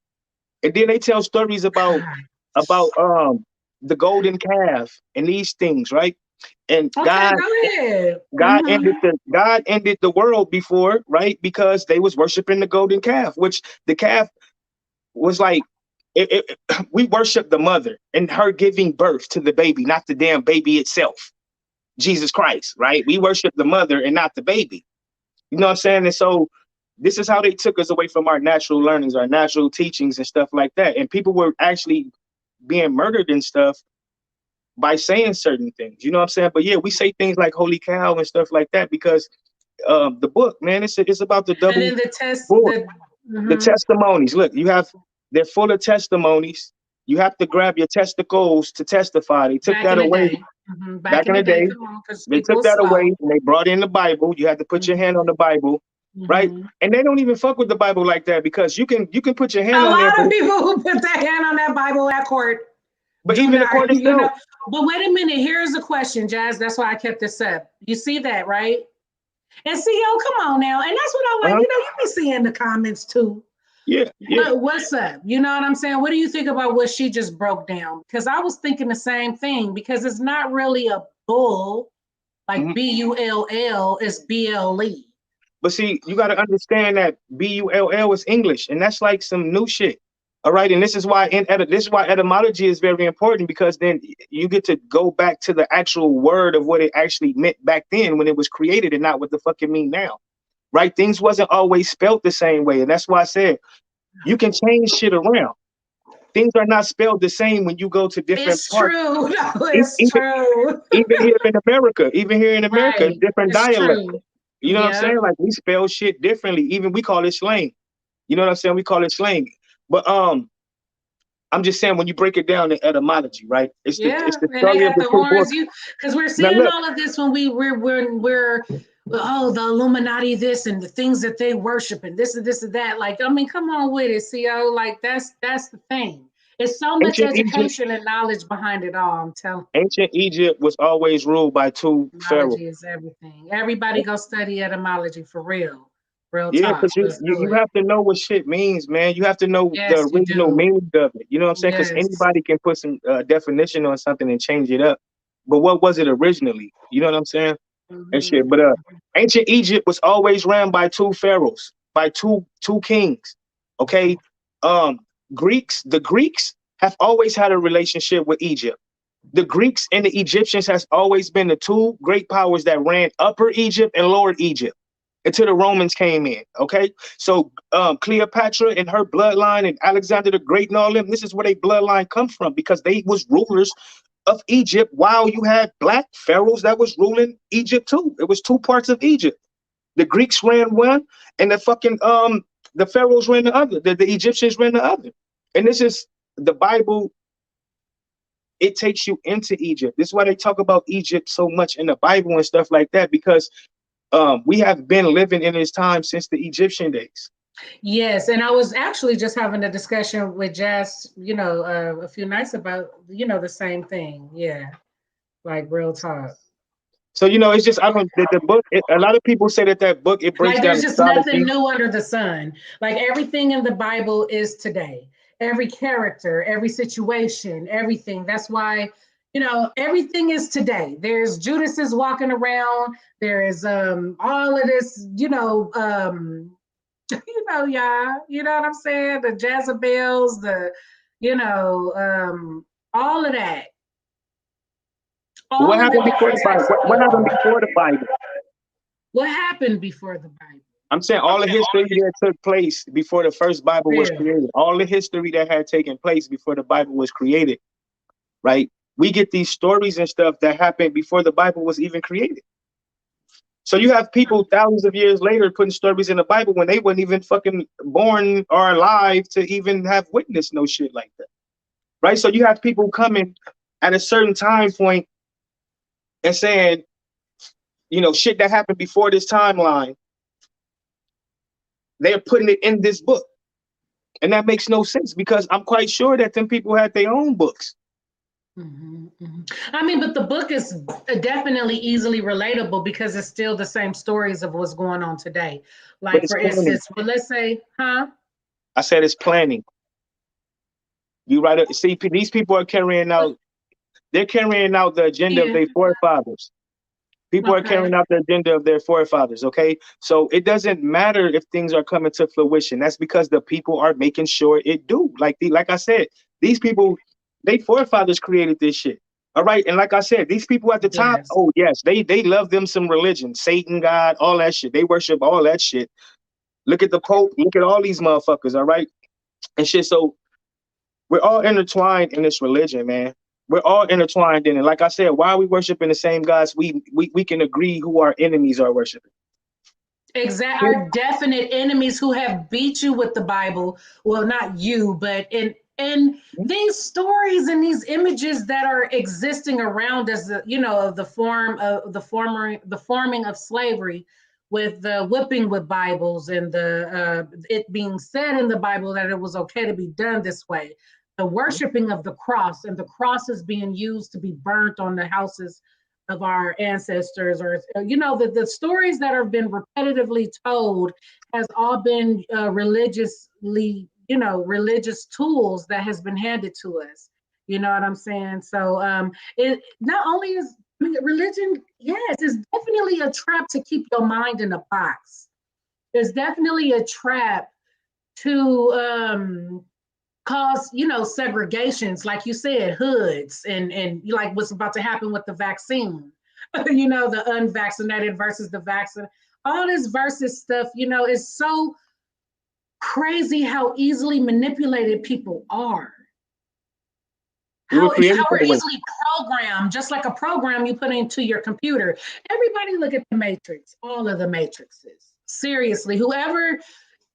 And then they tell stories about the golden calf and these things, right? And Okay, go ahead. God ended the world before, right? Because they was worshiping the golden calf, which the calf was like we worship the mother and her giving birth to the baby, not the damn baby itself, Jesus Christ, right? We worship the mother and not the baby. You know what I'm saying? And so this is how they took us away from our natural learnings, our natural teachings and stuff like that. And people were actually being murdered and stuff by saying certain things. You know what I'm saying? But yeah, we say things like holy cow and stuff like that because the book, man, it's about the And double then the test, book, the mhm, testimonies. Look, they're full of testimonies. You have to grab your testicles to testify. They took back that in the away day. back Back in in the the day, day. come on, because They people took are that away slow. and they brought in the Bible. You had to put your hand on the Bible, right? Mhm. And they don't even fuck with the Bible like that because you can put your hand A on there, lot of people who put their hand on that Bible at court but do even the not, court itself, But wait a minute, here's a question, Jazz. That's why I kept this up. You see that, right? And CEO, come on now. And that's what I like. uh-huh, You be seeing the comments too. yeah. What's up? You know what I'm saying? What do you think about what she just broke down? Because I was thinking the same thing, because it's not really a bull like Mhm. Bull, it's BLE. But see, you got to understand that bull is English, and that's like some new shit. All right, and this is why etymology is very important because then you get to go back to the actual word of what it actually meant back then when it was created, and not what the fuck it mean now. Right? Things wasn't always spelled the same way, and that's why I said you can change shit around. Things are not spelled the same when you go to different It's parts. true. No, E- it's Even true. even here in America, it's Right. different It's dialect. true. You know what I'm Yep. saying? Like we spell shit differently. Even we call it slang. You know what I'm saying? We call it slang. But I'm just saying when you break it down to etymology, right? It's Yeah. the And they story of had the the two horns. books. Because we're Now seeing look, all of this when we're oh, the Illuminati this and the things that they worship and this and that. Like, I mean, come on with it, CO. Like that's the thing. It's so much Ancient Egypt, education and knowledge behind it all. I'm telling ancient Egypt was always ruled by two you, pharaohs. etymology is everything. Everybody go study etymology for real. Real Yeah, talk. because you, Let's you do you it. have to know what shit means, man. You have to know the Yes, you original do. meaning of it. You know what I'm saying? Because Yes. anybody can put some definition on something and change it up. But what was it originally? You know what I'm saying? And Hmm. shit. But ancient Egypt was always ran by two pharaohs, by two kings. Okay. Um, the Greeks have always had a relationship with Egypt. The Greeks and the Egyptians has always been the two great powers that ran Upper Egypt and Lower Egypt until the Romans came in. Okay, so Cleopatra and her bloodline and Alexander the Great and all them, this is where they bloodline comes from because they was rulers of Egypt while you had black pharaohs that was ruling Egypt too. It was two parts of Egypt. The Greeks ran one, and the pharaohs ran the other. The Egyptians ran the other. And this is the Bible. It takes you into Egypt. This is why they talk about Egypt so much in the Bible and stuff like that, because we have been living in this time since the Egyptian days. Yes, and I was actually just having a discussion with Jess, a few nights about, the same thing. Yeah, like real talk. So it's just I don't the book. A lot of people say that book it breaks Like down there's just nothing astrology, new under the sun. Like everything in the Bible is today. Every character, every situation, everything. That's why, everything is today. There's Judases walking around. There is all of this, y'all. You know what I'm saying? The Jezebels, all of that. but what All of happened the before the different Bible? types What of happened people. before the Bible? What happened before the Bible? I'm saying all the history that took place before the first Bible was Real. created. All the history that had taken place before the Bible was created, right? We get these stories and stuff that happened before the Bible was even created. So you have people thousands of years later putting stories in the Bible when they weren't even fucking born or alive to even have witnessed no shit like that, right? So you have people coming at a certain time point and saying, shit that happened before this timeline, they're putting it in this book. And that makes no sense because I'm quite sure that them people had their own books. Mm-hmm, mm-hmm. I mean, but the book is definitely easily relatable because it's still the same stories of what's going on today. But Like, it's for planning. instance, well, let's say, huh? I said it's planning. You write it. See, these people are carrying out. They're carrying out the agenda of Yeah. their forefathers. People are Okay. carrying out the agenda of their forefathers. Okay, so it doesn't matter if things are coming to fruition. That's because the people are making sure it do. Like I said, these people, they forefathers created this shit. All right, and like I said, these people at the top, Yes. oh yes, they love them some religion, Satan, God, all that shit. They worship all that shit. Look at the Pope. Look at all these motherfuckers. All right, and shit. So we're all intertwined in this religion, man. We're all intertwined in it. Like I said, why are we worshiping the same gods? We can agree who our enemies are worshiping. Exact. Our definite enemies who have beat you with the Bible. Well, not you, but in these stories and these images that are existing around us, of the forming of slavery, with the whipping with Bibles and the it being said in the Bible that it was okay to be done this way. The worshiping of the cross and the crosses being used to be burnt on the houses of our ancestors, or the stories that have been repetitively told has all been religious tools that has been handed to us. You know what I'm saying? So it not only is religion, yes, it's definitely a trap to keep your mind in a box. It's definitely a trap to cause segregations, like you said, hoods, and like what's about to happen with the vaccine. The unvaccinated versus the vaccinated, all this versus stuff. Is so crazy how easily manipulated people are. We were how created how we're that way. easily programmed, just like a program you put into your computer. Everybody look at the Matrix, all of the Matrixes. Seriously, whoever,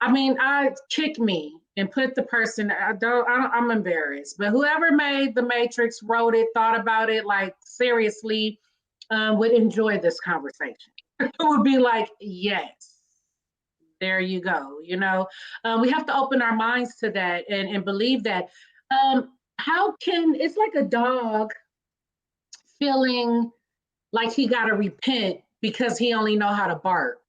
I kick me and put the person. I'm embarrassed, but whoever made the Matrix, wrote it, thought about it, like seriously, would enjoy this conversation. It would be like, yes, there you go. We have to open our minds to that and believe that. How can it's like a dog feeling like he got to repent because he only know how to bark?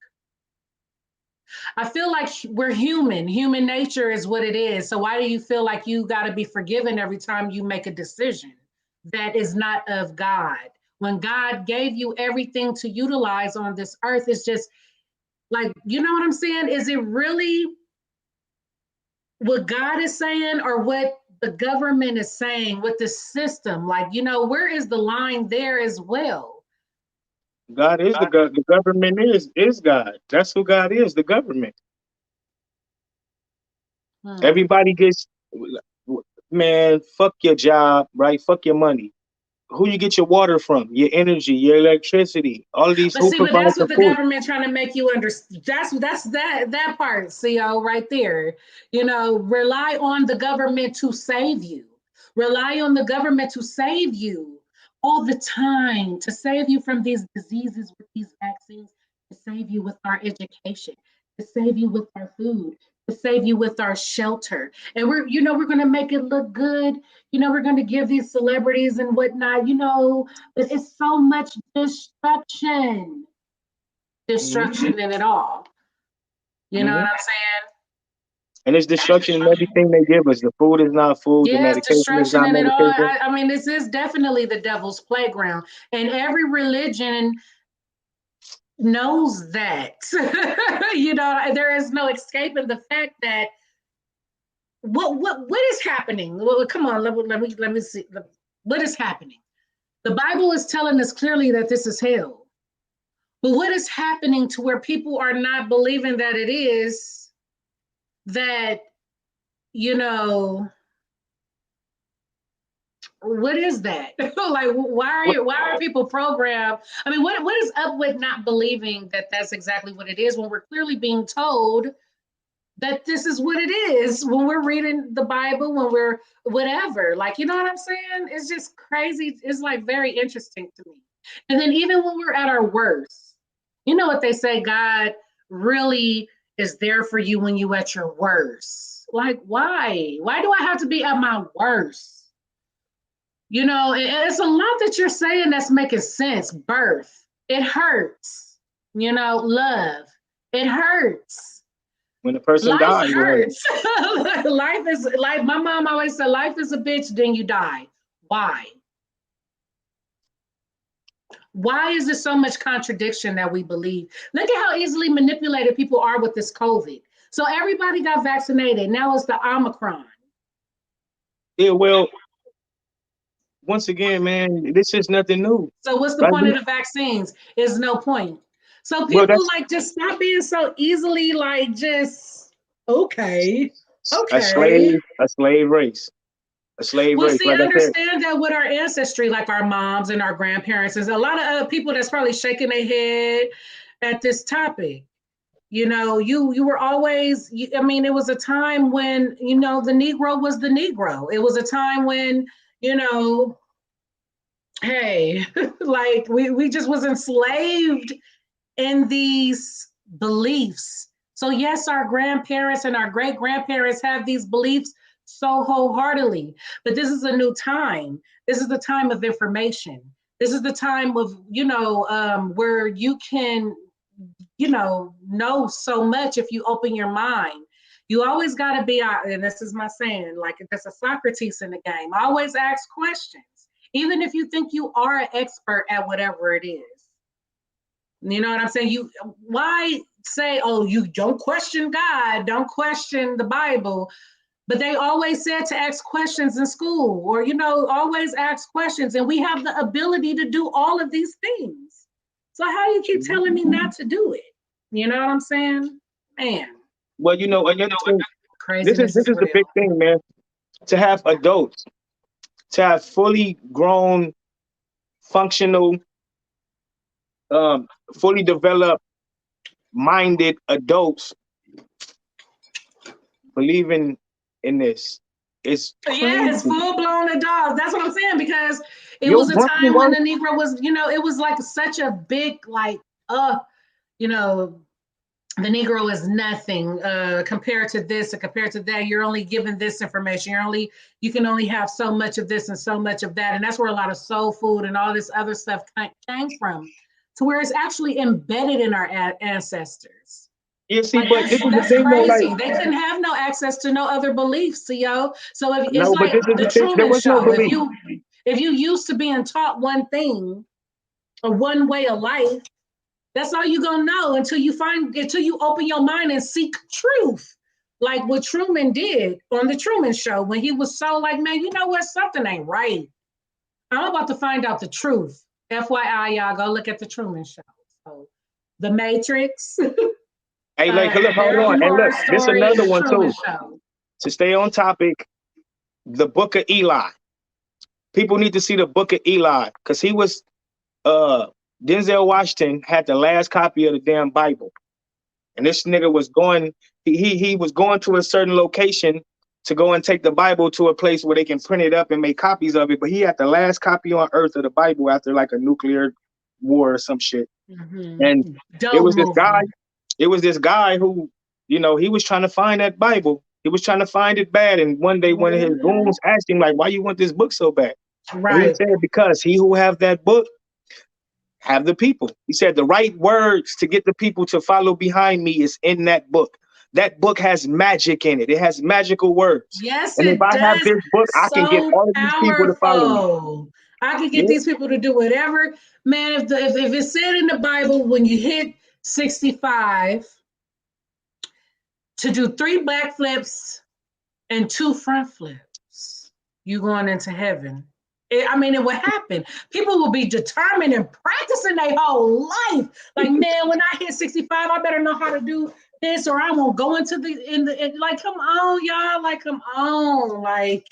I feel like we're human. Human nature is what it is. So why do you feel like you got to be forgiven every time you make a decision that is not of God? When God gave you everything to utilize on this earth, it's just like, you know what I'm saying? Is it really what God is saying or what the government is saying with the system? Like, where is the line there as well? God is the government is God. That's who God is, the government. Everybody gets, man, fuck your job, right? Fuck your money. Who you get your water from? Your energy, your electricity, all of these. But who see, but provides that's the what the food? government trying to make you understand. That's that part, Cio, right there. Rely on the government to save you. Rely on the government to save you all the time, to save you from these diseases with these vaccines, to save you with our education, to save you with our food, to save you with our shelter. And we're going to make it look good. We're going to give these celebrities and whatnot, but it's so much destruction in it all. You know what I'm saying? And it's destruction in everything they give us. The food is not food. The Yeah, it's medication is destruction not in it all. medication. I mean, this is definitely the devil's playground. And every religion knows that. There is no escaping the fact that what is happening? Well, come on, let me see. What is happening? The Bible is telling us clearly that this is hell. But what is happening to where people are not believing that it is, that, what is that? Like, why are people programmed? I mean, what is up with not believing that that's exactly what it is when we're clearly being told that this is what it is when we're reading the Bible, when we're whatever, like, you know what I'm saying? It's just crazy. It's like very interesting to me. And then even when we're at our worst, you know what they say, God really is there for you when you at your worst. Like, why? Why do I have to be at my worst? It's a lot that you're saying that's making sense. Birth, it hurts. Love, it hurts. When the person Life dies, hurts. Life is like my mom always said, life is a bitch, then you die. Why? Why is there so much contradiction that we believe? Look at how easily manipulated people are with this COVID. So everybody got vaccinated. Now it's the Omicron. Yeah, well, once again, man, this is nothing new. So what's the Right? point of the vaccines? Is no point. So Well, people that's like just stop being so easily like just okay. a slave race. A slave Well, race, see, like I I said. understand that with our ancestry, like our moms and our grandparents, there's a lot of people that's probably shaking their head at this topic. You were always, I mean, it was a time when, the Negro was the Negro. It was a time when, hey, like we just was enslaved in these beliefs. So yes, our grandparents and our great grandparents have these beliefs so wholeheartedly, but this is a new time. This is the time of information. This is the time of, where you can, know so much if you open your mind. You always got to be out, and this is my saying, like there's a Socrates in the game. Always ask questions, even if you think you are an expert at whatever it is. You know what I'm saying? Why say, oh, you don't question God, don't question the Bible, but they always said to ask questions in school, or always ask questions, and we have the ability to do all of these things. So how you keep telling me not to do it? You know what I'm saying, man? Well, another thing. Craziness This is is the real. big thing, man. To have adults, to have fully grown, functional, fully developed, minded adults believing in this. It's Yeah, it's crazy. full blown adults. That's what I'm saying, because it Your was a brain time when works. the Negro was, it was like such a big, like, you know, the Negro is nothing compared to this or compared to that. You're only given this information. You can only have so much of this and so much of that. And that's where a lot of soul food and all this other stuff came from, to where it's actually embedded in our ancestors. Yeah, see, Like, but this is the that's thing, though, crazy. like, They couldn't have no access to no other beliefs, yo. So it's no, but like this is the the thing. There Truman was no Show. belief. If you used to being taught one thing or one way of life, that's all you're gonna know until you open your mind and seek truth. Like what Truman did on the Truman Show when he was so like, man, you know what? Something ain't right. I'm about to find out the truth. FYI, y'all go look at the Truman Show. So The Matrix, Hey, like, look, hold on. American And Horror look, this Story, another and one Truman too. Show. To stay on topic, the Book of Eli. People need to see the Book of Eli because he was Denzel Washington had the last copy of the damn Bible. And this nigga was going, he was going to a certain location to go and take the Bible to a place where they can print it up and make copies of it. But he had the last copy on earth of the Bible after like a nuclear war or some shit. Mm-hmm. And it was this guy who, you know, he was trying to find that Bible. He was trying to find it bad. And one day one of his goons asked him, like, why you want this book so bad? Right. And he said, because he who have that book have the people. He said the right words to get the people to follow behind me is in that book. That book has magic in it. It has magical words. Yes, and if I have this book, I can get all of these people to follow me. I can get these people to do whatever. Man, if it said in the Bible when you hit 65 to do 3 back flips and 2 front flips, you going into heaven. It will happen. People will be determined and practicing their whole life. Like, man, when I hit 65, I better know how to do this, or I won't go into like, come on, y'all. Like, come on. Like,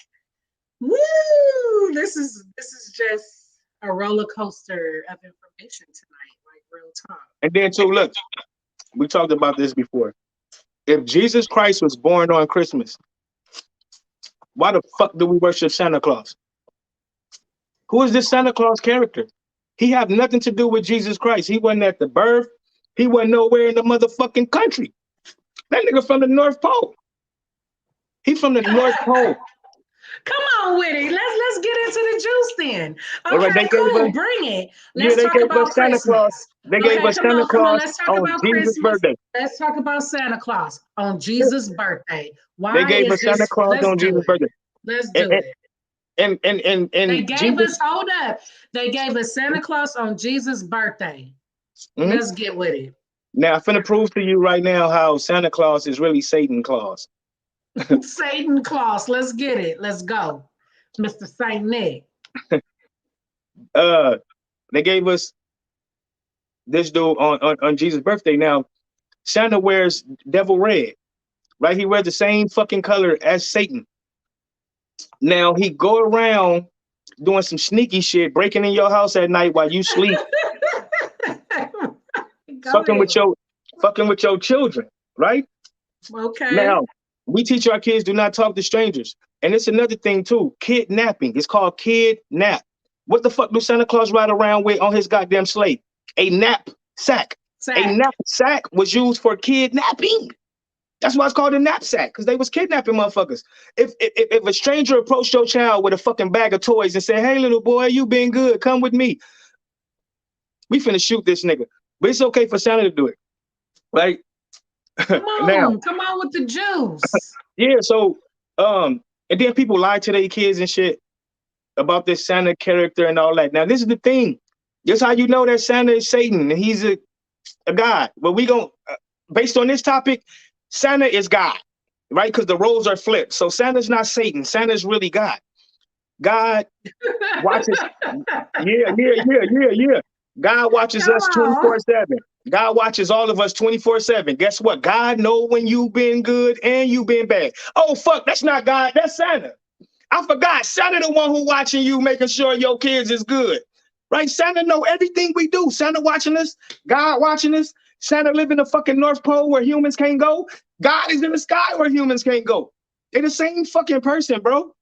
woo! This is just a roller coaster of information tonight, like real talk. And then too, look, we talked about this before. If Jesus Christ was born on Christmas, why the fuck do we worship Santa Claus? Who is this Santa Claus character? He have nothing to do with Jesus Christ. He wasn't at the birth. He wasn't nowhere in the motherfucking country. That nigga from the North Pole. He from the North Pole. Come on with it. Let's get into the juice then. Okay, right, cool. Bring it. Let's talk about Santa Claus. They gave us Santa Claus Let's talk on about Jesus' Christmas. birthday. Let's talk about Santa Claus on Jesus' birthday. Why they gave us Santa Claus on Jesus' birthday. Let's do it. And they gave Jesus, us, hold up. They gave us Santa Claus on Jesus' birthday. Mm-hmm. Let's get with it. Now, I'm finna prove to you right now how Santa Claus is really Satan Claus. Satan Claus. Let's get it. Let's go. Mr. Saint Nick. They gave us this dude on Jesus' birthday. Now, Santa wears devil red, right? He wears the same fucking color as Satan. Now he go around doing some sneaky shit, breaking in your house at night while you sleep, fucking with your children, right? Okay. Now we teach our kids do not talk to strangers, and it's another thing too. Kidnapping. It's called kidnap. What the fuck do Santa Claus ride around with on his goddamn sleigh? A knapsack. A knapsack was used for kidnapping. That's why it's called a knapsack, because they was kidnapping motherfuckers. If a stranger approached your child with a fucking bag of toys and said, hey, little boy, you been good, come with me, we finna shoot this nigga. But it's okay for Santa to do it, right? Come on with the juice. Yeah, so, and then people lie to their kids and shit about this Santa character and all that. Now, this is the thing. This is how you know that Santa is Satan and he's a god. But we gon' based on this topic, Santa is God, right? Because the roles are flipped. So Santa's not Satan. Santa's really God. God watches. Yeah. God watches us 24/7. God watches all of us 24/7. Guess what? God know when you been good and you been bad. Oh, fuck, that's not God. That's Santa. I forgot. Santa the one who watching you, making sure your kids is good. Right? Santa know everything we do. Santa watching us. God watching us. Santa live in the fucking North Pole where humans can't go. God is in the sky where humans can't go. They're the same fucking person, bro.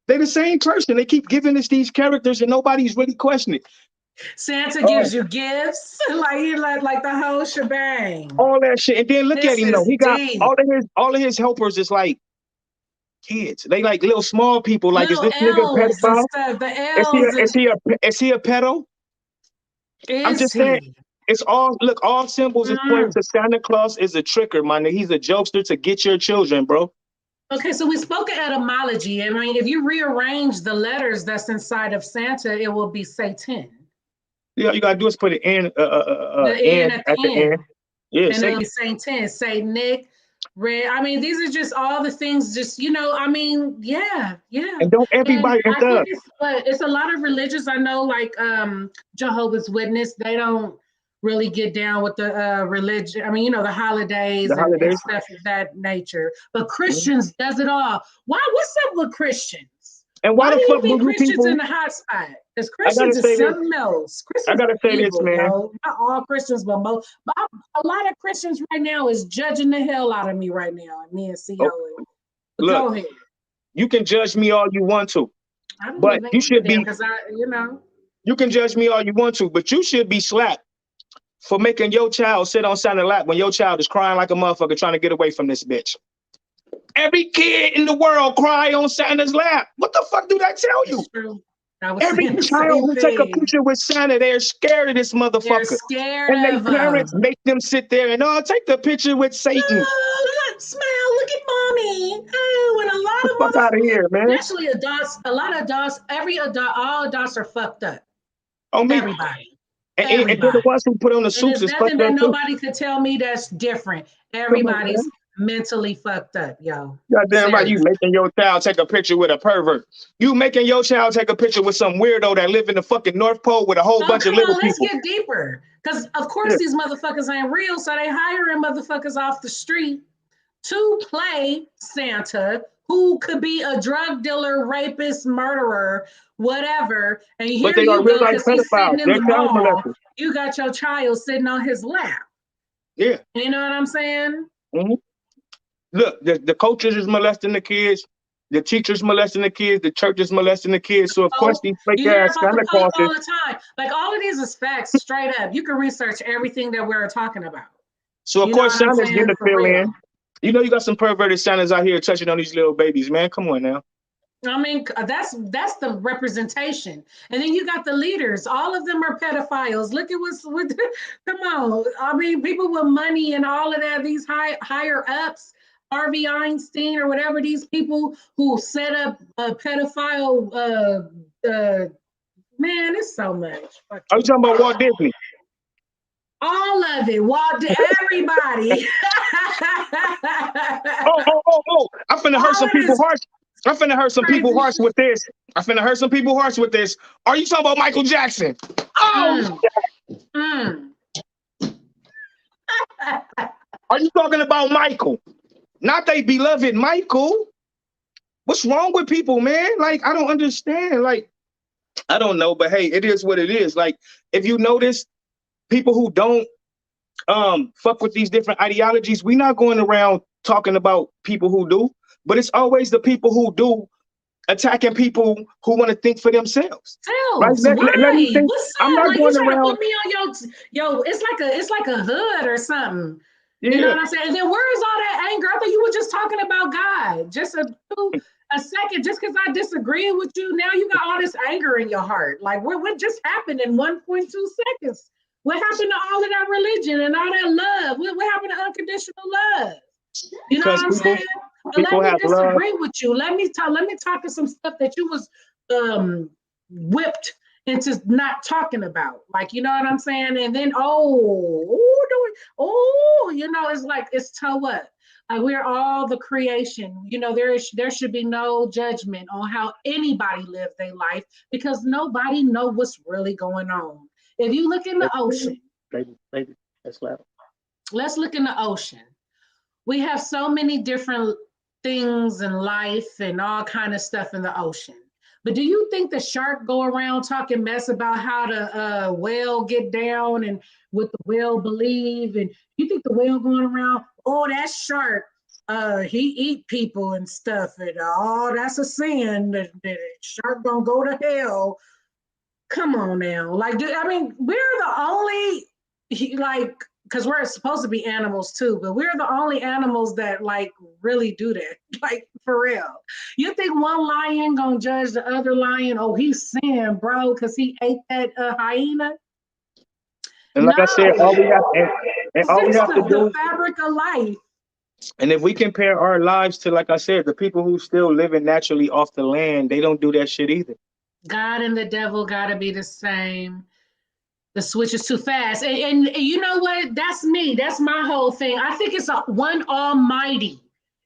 They're the same person. They keep giving us these characters and nobody's really questioning. Santa Oh, gives you gifts, like the whole shebang. all that shit. And then look at This him though. is He got deep. all of his helpers is like kids. They like little small people. Like, is Little this nigga a elves and pedophile? stuff. The Is he elves, is he a pedo? I'm is just saying. he? It's all symbols is pointing Mm. to Santa Claus is a tricker, man. He's a jokester to get your children, bro. Okay, so we spoke of etymology. I mean, if you rearrange the letters that's inside of Santa, it will be Satan. Yeah, you gotta do is put an The N N at at the the end. end. Yeah, And it'll Satan. be Satan, Saint Nick, Red. I mean, these are just all the things, I mean, yeah, yeah. And don't And everybody and I think thug. it's a lot of religions I know, like Jehovah's Witness, they don't really get down with the religion. I mean, the holidays The and holidays. stuff of that nature. But Mhm. Christians does it all. What's up with Christians? And Why why do the you fuck do think you Christians in people? the hot spot? Because I gotta Christians is say this. something else. I Christians gotta are say this, evil, man. yo. Not all Christians, but most. But a lot of Christians right now is judging the hell out of me right now, and me and Oh, CO. But look, go ahead. you can judge me all you want to, I don't but even you give a should damn be. because You can judge me all you want to, but you should be slapped for making your child sit on Santa's lap when your child is crying like a motherfucker trying to get away from this bitch. Every kid in the world cry on Santa's lap. What the fuck do that tell you? it's true. I was Every saying the child same who take a thing. picture with Santa, they're scared of this They're motherfucker. scared And they of parents make them sit there and take the picture with Satan. Oh, smile, look at mommy. Oh, and a Get the fuck lot out of of here, man. especially adults, a lot of adults, all adults are fucked up. On me. Everybody. And then the Everybody. ones who put on the And suits there's is nothing fucked that up too. nobody could tell me that's different. Come on, Everybody's man. mentally fucked up, yo. Goddamn right, you Seriously. making your child take a picture with a pervert. You making your child take a picture with some weirdo that live in the fucking North Pole with a whole Oh, bunch of come little on, let's people. get deeper. Because, of course, Yeah. these motherfuckers ain't real, so they hiring motherfuckers off the street to play Santa, who could be a drug dealer, rapist, murderer, whatever. And But here they are you real go, life because he's pedophiles. sitting in They're the child mall. molesters. You got your child sitting on his lap. Yeah. You know what I'm saying? Mm-hmm. Look, the coaches is molesting the kids, the teachers molesting the kids, the churches molesting the kids. So of course Pope. these fake You hear ass about the Santa Pope all Clauses. the time. Like all of these is facts, straight up. You can research everything that we're talking about. So of You know course what I'm Santa's saying? getting to For fill real. in. You know you got some perverted Santas out here touching on these little babies, man. Come on now. I mean, that's the representation, and then you got the leaders. All of them are pedophiles. Look at what. Come on, I mean, people with money and all of that. These higher ups, Harvey Einstein or whatever. These people who set up a pedophile. Man, it's so much. Are you talking about Walt Disney? All of it. Everybody. Oh. I'm finna hurt All some of people this harsh. I'm finna hurt some people crazy harsh shit. with this. I'm finna hurt some people harsh with this. Are you talking about Michael Jackson? Oh, Mm. are you talking about Michael? Not they beloved Michael. What's wrong with people, man? Like, I don't understand. Like, I don't know, but hey, it is what it is. Like, if you notice, people who don't fuck with these different ideologies, we're not going around talking about people who do, but it's always the people who do attacking people who want to think for themselves. Right? Selves, Let me right? think. What's I'm up? not Like you going trying to around. put me on yo? It's like a hood or something. You know Yeah. what I'm saying? And then where is all that anger? I thought you were just talking about God. Just a second, just because I disagree with you, now you got all this anger in your heart. Like what just happened in 1.2 seconds? What happened to all of that religion and all that love? What happened to unconditional love? You know what Because I'm saying? But let people me have love. disagree with you. Let me talk to some stuff that you was whipped into not talking about. Like, you know what I'm saying? And then it's like it's to what? Like we're all the creation. There should be no judgment on how anybody lives their life because nobody know what's really going on. If you look in the ocean, Baby, that's loud. let's look in the ocean. We have so many different things in life and all kind of stuff in the ocean. But do you think the shark go around talking mess about how the whale get down and what the whale believe? And you think the whale going around, oh, that shark, he eat people and stuff, and that's a sin. That shark gonna go to hell. Come on now. Like, I mean, we're the only, like, because we're supposed to be animals too, but we're the only animals that like really do that. Like, for real. You think one lion gonna judge the other lion? Oh, he's sin, bro, because he ate that hyena? And like No, I said, it's all we just have to the do, fabric of life. and if we compare our lives to, like I said, the people who still living naturally off the land, they don't do that shit either. God and the devil gotta be the same. The switch is too fast. And you know what? That's me. That's my whole thing. I think it's a one almighty.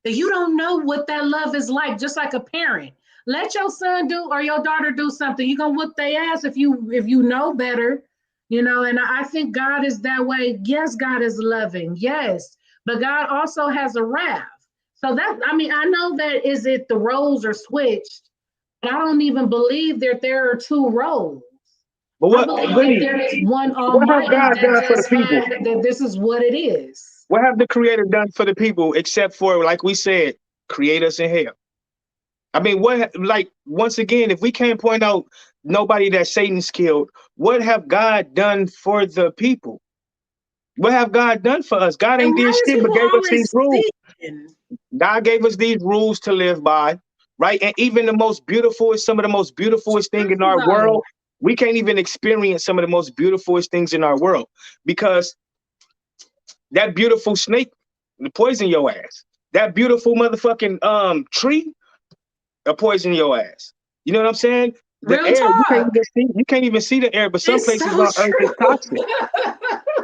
That you don't know what that love is like, just like a parent. Let your son do or your daughter do something. You're gonna whoop their ass if you know better, you know. And I think God is that way. Yes, God is loving, yes, but God also has a wrath. So that I mean, I know that is it the roles are switched, but I don't even believe that there are two roles. But I what believe that really, there is one what have Almighty God that done for the just people? had that this is what it is. What have the Creator done for the people except for, like we said, create us in hell? I mean, what, like, once again, if we can't point out nobody that Satan's killed, what have God done for the people? What have God done for us? God And ain't did why is shit but people gave us these always rules. seeking? God gave us these rules to live by, right? And even the most beautiful is some of the most beautifulest thing in True our though. world. We can't even experience some of the most beautifulest things in our world because that beautiful snake will poison your ass. That beautiful motherfucking tree will poison your ass. You know what I'm saying? The Real air, talk. you can't even see the air, but some It's places so on earth is true. toxic.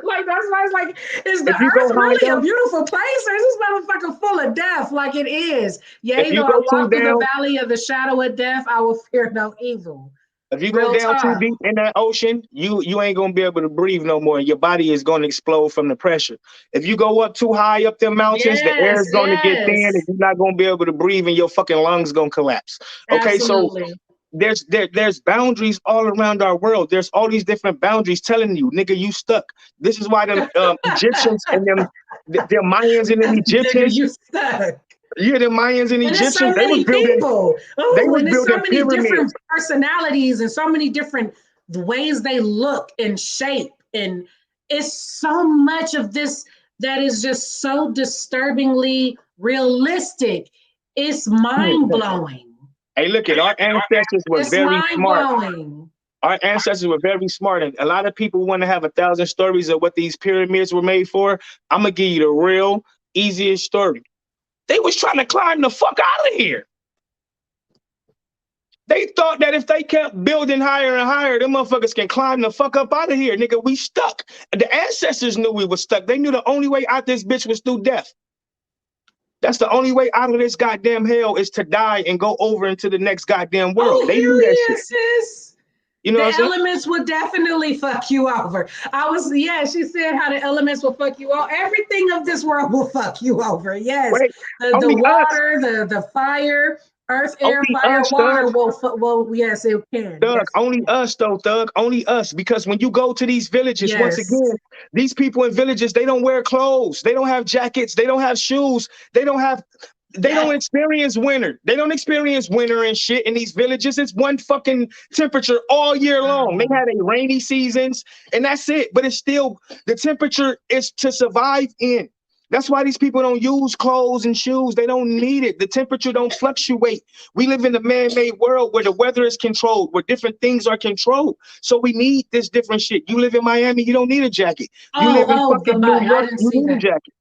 Like that's why it's like, is the If you go earth high really a up, beautiful place? Or is this motherfucker full of death? Like it is. if Yea, you though I go too walk through the down, valley of the shadow of death, I will fear no evil. if you go Real down too talk. deep in that ocean, you ain't gonna be able to breathe no more. Your body is gonna explode from the pressure. If you go up too high up them mountains, the air Yes, is gonna get thin, and yes. you're not gonna be able to breathe, and your fucking lungs gonna collapse. Okay, so Absolutely. there's boundaries all around our world. There's all these different boundaries telling you, nigga, you stuck. This is why them Egyptians and them Mayans and them Nigga, Egyptians, you stuck. yeah, the Mayans and And there's so Egyptians, many people. they Oh, was and there's so building many pyramids. different personalities and so many different ways they look and shape. And it's so much of this that is just so disturbingly realistic. It's mind blowing. Hey, look at our ancestors were It's very mind smart. blowing. Our ancestors were very smart, and a lot of people want to have 1,000 stories of what these pyramids were made for. I'm gonna give you the real easiest story. They was trying to climb the fuck out of here. They thought that if they kept building higher and higher, them motherfuckers can climb the fuck up out of here. Nigga, we stuck. The ancestors knew we were stuck. They knew the only way out this bitch was through death. That's the only way out of this goddamn hell is to die and go over into the next goddamn world. Oh, They hell knew that shit. yes, sis. You know what The I'm saying? elements would definitely fuck you over. Yeah, she said how the elements will fuck you over. Everything of this world will fuck you over. Yes. Wait, The only us. water, the fire, earth, air, Only fire, us, water Thug. will, yes, it can. Thug, Yes. only us though, Thug, only us. Because when you go to these villages, once Yes. again, these people in villages, they don't wear clothes, they don't have jackets, they don't have shoes, they don't That, experience winter. They don't experience winter and shit in these villages. It's one fucking temperature all year long. They had a rainy seasons and that's it. But it's still, the temperature is to survive in. That's why these people don't use clothes and shoes. They don't need it. The temperature don't fluctuate. We live in a man-made world where the weather is controlled, where different things are controlled. So we need this different shit. You live in Miami, you don't need a jacket. You live in the fucking New body. I York, didn't you see need a that. jacket.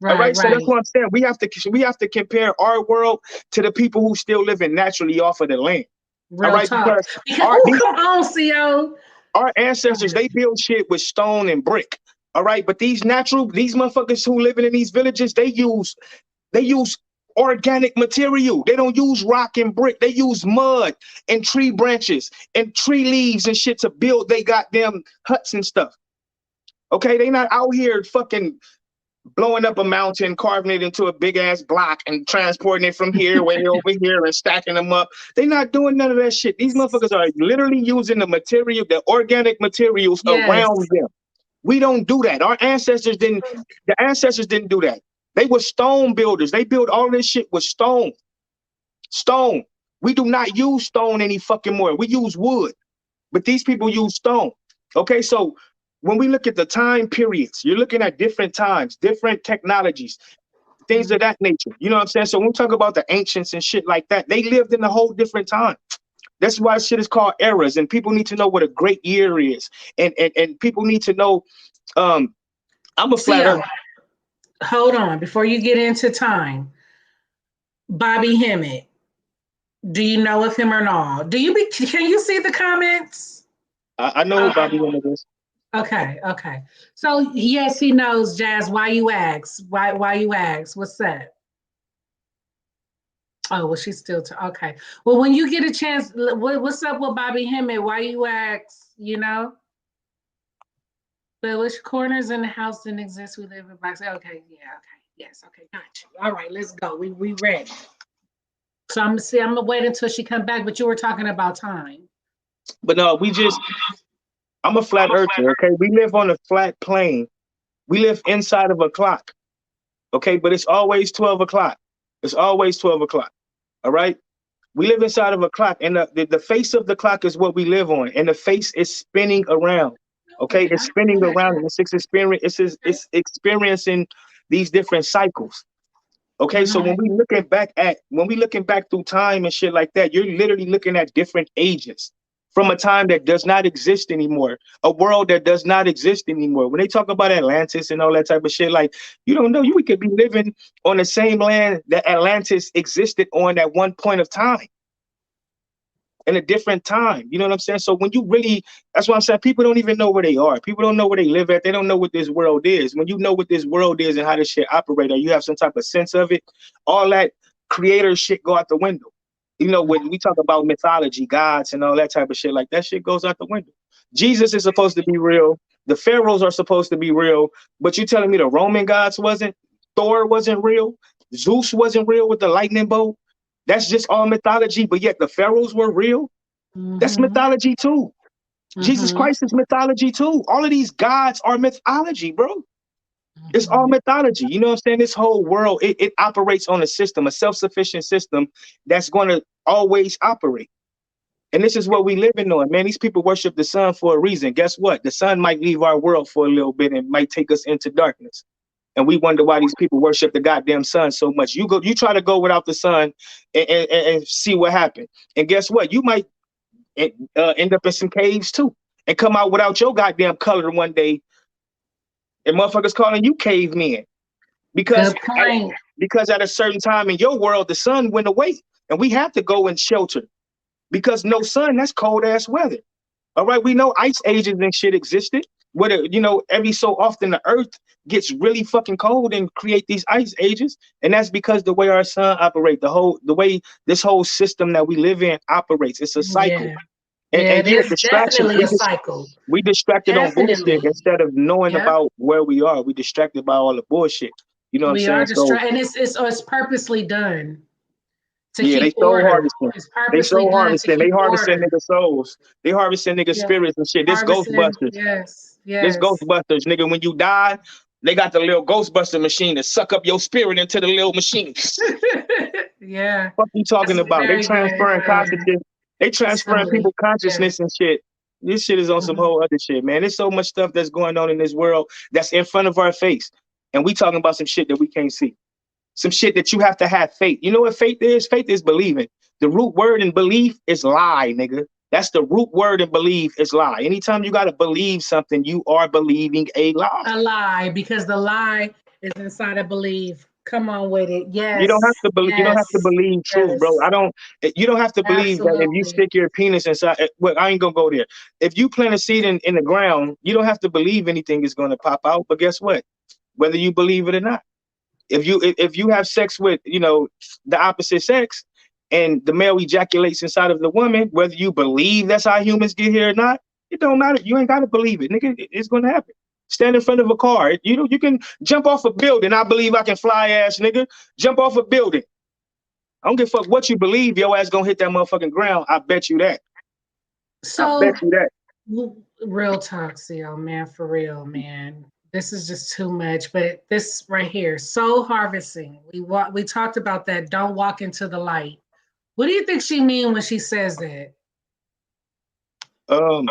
All Right, right, so that's right. what I'm saying. We have to compare our world to the people who still living naturally off of the land. All Real right, talk. because Because, our oh, these come on, Cio. our ancestors, they build shit with stone and brick. All right, but these motherfuckers who living in these villages, they use organic material. They don't use rock and brick. They use mud and tree branches and tree leaves and shit to build they goddamn huts and stuff. Okay, they not out here fucking blowing up a mountain, carving it into a big ass block and transporting it from here way over here and stacking them up. They're not doing none of that shit. These motherfuckers are literally using the material, the organic materials Yes. around them. We don't do that. The ancestors didn't do that. They were stone builders. They built all this shit with stone. Stone. We do not use stone any fucking more. We use wood. but these people use stone. Okay, so when we look at the time periods, you're looking at different times, different technologies, things of that nature. You know what I'm saying? So when we talk about the ancients and shit like that, they lived in a whole different time. That's why shit is called eras, and people need to know what a great year is, and people need to know. I'm a flat earth. Hold on, before you get into time, Bobby Hemmett. Do you know of him or not? Can you see the comments? I know who Bobby Hemmett is. Okay, okay. So yes, he knows, Jazz. Why you ask? Why you ask? What's that? Oh, well, she's still okay. Well, when you get a chance, what's up with Bobby Hemmett? Why you ask? You know, but which corners in the house didn't exist? We live in box. Okay, yeah, okay, yes, okay, got you. All right, let's go. We ready. So I'm gonna wait until she come back. But you were talking about time. But no, I'm a flat earther. Okay, we live on a flat plane. We live inside of a clock. Okay, but it's always 12 o'clock. It's always 12 o'clock. All right. We live inside of a clock, and the face of the clock is what we live on, and the face is spinning around. Okay, it's spinning around, and it's experiencing these different cycles. Okay, so when we looking back through time and shit like that, you're literally looking at different ages from a time that does not exist anymore, a world that does not exist anymore. When they talk about Atlantis and all that type of shit, like, you don't know, we could be living on the same land that Atlantis existed on at one point of time, in a different time. You know what I'm saying? So when you really, that's what I'm saying, people don't even know where they are. People don't know where they live at. They don't know what this world is. When you know what this world is and how this shit operates, or you have some type of sense of it, all that creator shit go out the window. You know, when we talk about mythology, gods and all that type of shit, like that shit goes out the window. Jesus is supposed to be real. The pharaohs are supposed to be real. But you telling me the Roman gods wasn't? Thor wasn't real? Zeus wasn't real with the lightning bolt? That's just all mythology, but yet the pharaohs were real. That's mythology too. Jesus Christ is mythology too. All of these gods are mythology, bro. It's all mythology. You know what I'm saying? This whole world, it operates on a system, a self-sufficient system that's going to always operate. And this is what we living on, man. These people worship the sun for a reason. Guess what? The sun might leave our world for a little bit and might take us into darkness. And we wonder why these people worship the goddamn sun so much. You try to go without the sun and see what happened. And guess what? You might end up in some caves too, and come out without your goddamn color one day, and motherfuckers calling you cavemen because at a certain time in your world the sun went away, and we have to go in shelter because no sun, that's cold ass weather. All right, we know ice ages and shit existed. Every so often the earth gets really fucking cold and create these ice ages, and that's because the way our sun operates, the way this whole system that we live in operates, it's a cycle. And yeah, distraction. Definitely a cycle. We distracted on bullshit instead of knowing about where we are. We distracted by all the bullshit. You know what I'm saying? We are distracted, and it's purposely done. Yeah, they so harvesting. They so harvesting. They harvesting nigga souls. They harvesting nigga spirits and shit. This Ghostbusters. Yes. This Ghostbusters, nigga. When you die, they got the little Ghostbuster machine to suck up your spirit into the little machine. Yeah. What you talking about? They transferring consciousness. They transferring people's consciousness and shit. This shit is on some whole other shit, man. There's so much stuff that's going on in this world that's in front of our face, and we talking about some shit that we can't see. Some shit that you have to have faith. You know what faith is? Faith is believing. The root word in belief is lie, nigga. That's the root word in believe is lie. Anytime you got to believe something, you are believing a lie. A lie, because the lie is inside of believe. Come on with it. Yes. You don't have to believe. You don't have to believe truth, bro. You don't have to believe that if you stick your penis inside. Well, I ain't gonna go there. If you plant a seed in the ground, you don't have to believe anything is gonna pop out. But guess what? Whether you believe it or not, if you have sex with the opposite sex, and the male ejaculates inside of the woman, whether you believe that's how humans get here or not, it don't matter. You ain't gotta believe it, nigga. It's gonna happen. Stand in front of a car. You can jump off a building. I believe I can fly, ass nigga. Jump off a building. I don't give a fuck what you believe. Your ass gonna hit that motherfucking ground. I bet you that. So, I bet you that. Real talk, Cio, man, for real, man. This is just too much. But this right here, soul harvesting. We talked about that. Don't walk into the light. What do you think she mean when she says that? Um,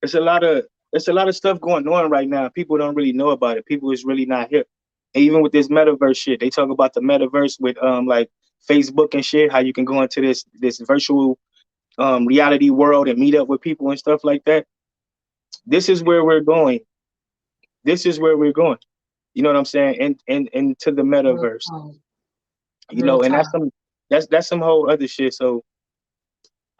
it's a lot of stuff going on right now. People don't really know about it. People is really not hip. And even with this metaverse shit, they talk about the metaverse with like Facebook and shit, how you can go into this virtual reality world and meet up with people and stuff like that. This is where we're going. This is where we're going. You know what I'm saying? And into the Real metaverse. talk. You Real know, and talk. that's some whole other shit. So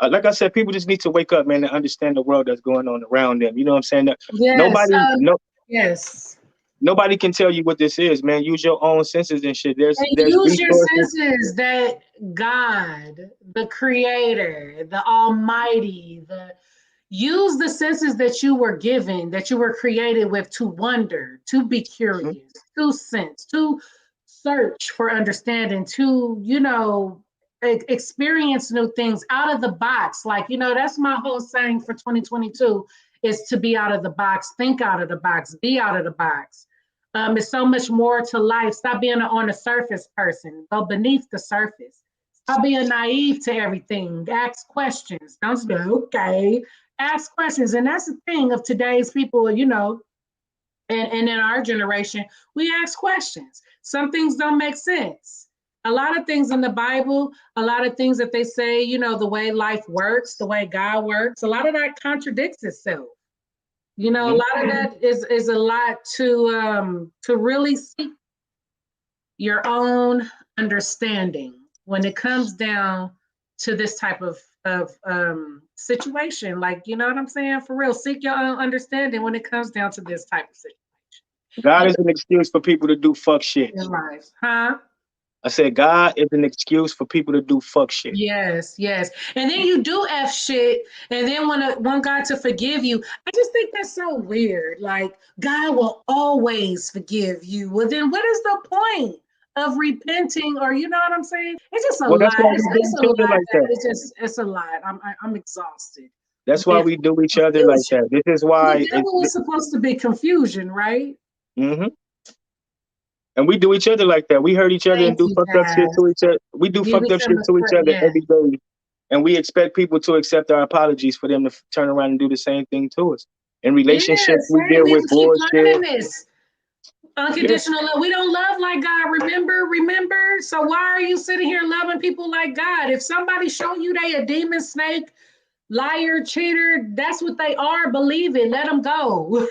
like I said, people just need to wake up, man, and understand the world that's going on around them. You know what I'm saying? Yes. Nobody, no, Yes. nobody can tell you what this is, man. Use your own senses and shit. There's And there's use your resources. senses that God, the creator, the almighty, use the senses that you were given, that you were created with to wonder, to be Mhm. curious, to sense, to search for understanding, to, experience new things out of the box. Like, that's my whole saying for 2022 is to be out of the box, think out of the box, be out of the box. It's so much more to life. Stop being on the surface person. Go beneath the surface. Stop being naive to everything. Ask questions. Don't just be like, okay. Ask questions. And that's the thing of today's people, and in our generation, we ask questions. Some things don't make sense. A lot of things in the Bible, a lot of things that they say, the way life works, the way God works, a lot of that contradicts itself. A Mhm. lot of that is a lot to really seek your own understanding when it comes down to this type of situation. Like, you know what I'm saying? For real, seek your own understanding when it comes down to this type of situation. God You is an excuse for people to do fuck shit. in life, huh? I said God is an excuse for people to do fuck shit. Yes, yes. And then you do F shit, and then want God to forgive you. I just think that's so weird. Like, God will always forgive you. Well, then what is the point of repenting? Or, you know what I'm saying? It's just a Well, that's lot. why It's, we do it's a each other lot. like that. It's a lot. I'm exhausted That's why with we do each other like confusion. that. This is The why devil is supposed to be confusion, right? mhm. And we do each other like that. We hurt each other and Thank do you, fucked up shit guys. to each other. We do You fucked up shit become a to each friend. other Yeah. every day. And we expect people to accept our apologies for them to turn around and do the same thing to us. In Yeah, relationships, we same. deal We with keep bullshit. learning this. Yeah. Unconditional love. We don't love like God. Remember. So why are you sitting here loving people like God? If somebody show you they a demon, snake, liar, cheater, that's what they are. Believe it. Let them go.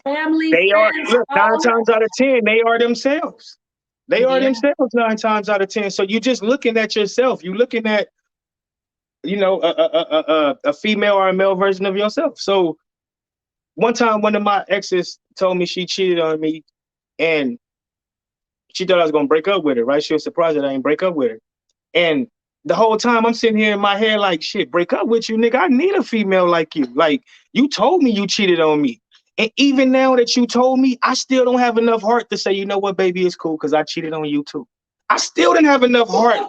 Family, They are, friends, look, nine hoes. times out of 10, they are themselves. They are Yeah. themselves 9 times out of 10. So you're just looking at yourself. You're looking at, a female or a male version of yourself. So one time, one of my exes told me she cheated on me and she thought I was gonna break up with her, right? She was surprised that I didn't break up with her. And the whole time I'm sitting here in my head like, shit, break up with you, nigga. I need a female like you. Like, you told me you cheated on me. And even now that you told me, I still don't have enough heart to say, you know what, baby, it's cool because I cheated on you too. I still didn't have enough heart,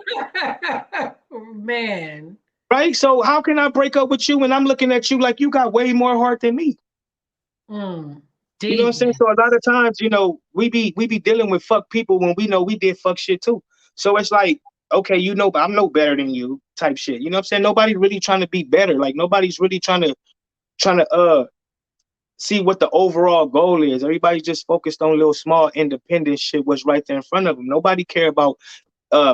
Man. right? So how can I break up with you when I'm looking at you like you got way more heart than me? You know what I'm saying? Deepness. So a lot of times, we be dealing with fuck people when we know we did fuck shit too. So it's like, okay, but I'm no better than you type shit. You know what I'm saying? Nobody's really trying to be better. Like nobody's really trying to see what the overall goal is. Everybody's just focused on little small independent shit what's right there in front of them. Nobody care about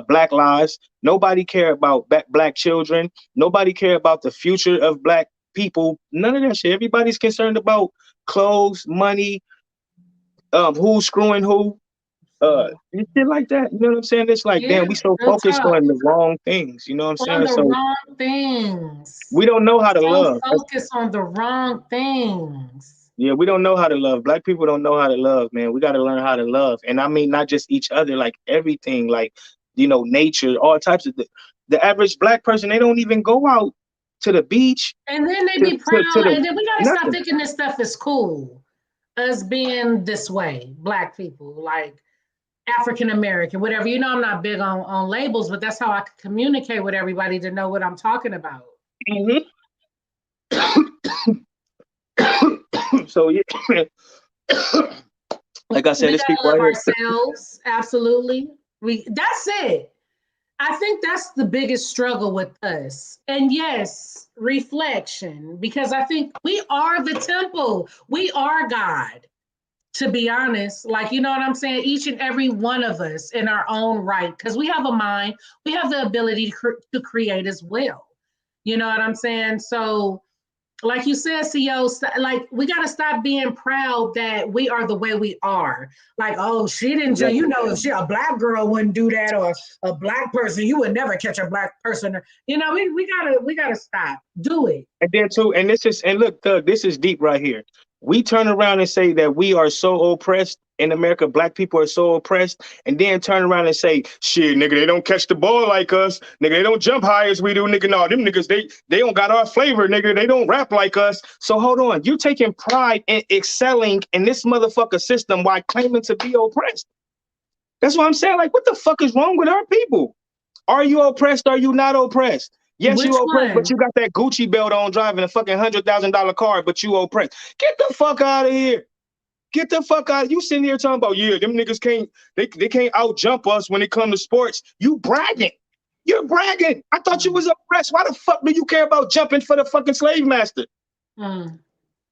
black lives. Nobody care about black children. Nobody care about the future of black people. None of that shit. Everybody's concerned about clothes, money, who's screwing who, and shit like that. You know what I'm saying? It's like, Yeah, damn, we so real focused talk. on the wrong things. You know what I'm On saying? the So wrong things. we don't know how to So love. focused on the wrong things. Yeah, we don't know how to love. Black people don't know how to love, man. We got to learn how to love. And I mean, not just each other, like everything, like, nature, all types of the average black person, they don't even go out to the beach, And then they to, be to proud. the And then we got to stop nothing. thinking this stuff is cool. Us being this way, black people, like African American, whatever. I'm not big on labels, but that's how I can communicate with everybody to know what I'm talking about. Mhm. So, yeah, like I said, We there's gotta people love out here. ourselves. Absolutely. That's it. I think that's the biggest struggle with us. And yes, reflection, because I think we are the temple. We are God, to be honest. Like, you know what I'm saying? Each and every one of us in our own right, because we have a mind, we have the ability to create as well. You know what I'm saying? So, like you said, CEO, like we got to stop being proud that we are the way we are. Like, oh, she didn't, you Exactly. know, if she a black girl wouldn't do that, or a black person, you would never catch a black person. You know, we gotta stop. Do it. And then too, and this is, and look, Thug, this is deep right here. We turn around and say that we are so oppressed in America, black people are so oppressed, and then turn around and say, shit, nigga, they don't catch the ball like us, nigga, they don't jump high as we do, nigga. No, them niggas, they don't got our flavor, nigga, they don't rap like us. So hold on, you're taking pride in excelling in this motherfucker system while claiming to be oppressed. That's what I'm saying. Like, what the fuck is wrong with our people? Are you oppressed? Are you not oppressed? Yes, you Which oppressed, but one? you got that Gucci belt on, driving a fucking $100,000 car, but you oppressed. Get the fuck out of here. Get the fuck out. You sitting here talking about, yeah, them niggas can't, they can't out jump us when it comes to sports. You bragging. You're bragging. I thought you was oppressed. Why the fuck do you care about jumping for the fucking slave master? Mm,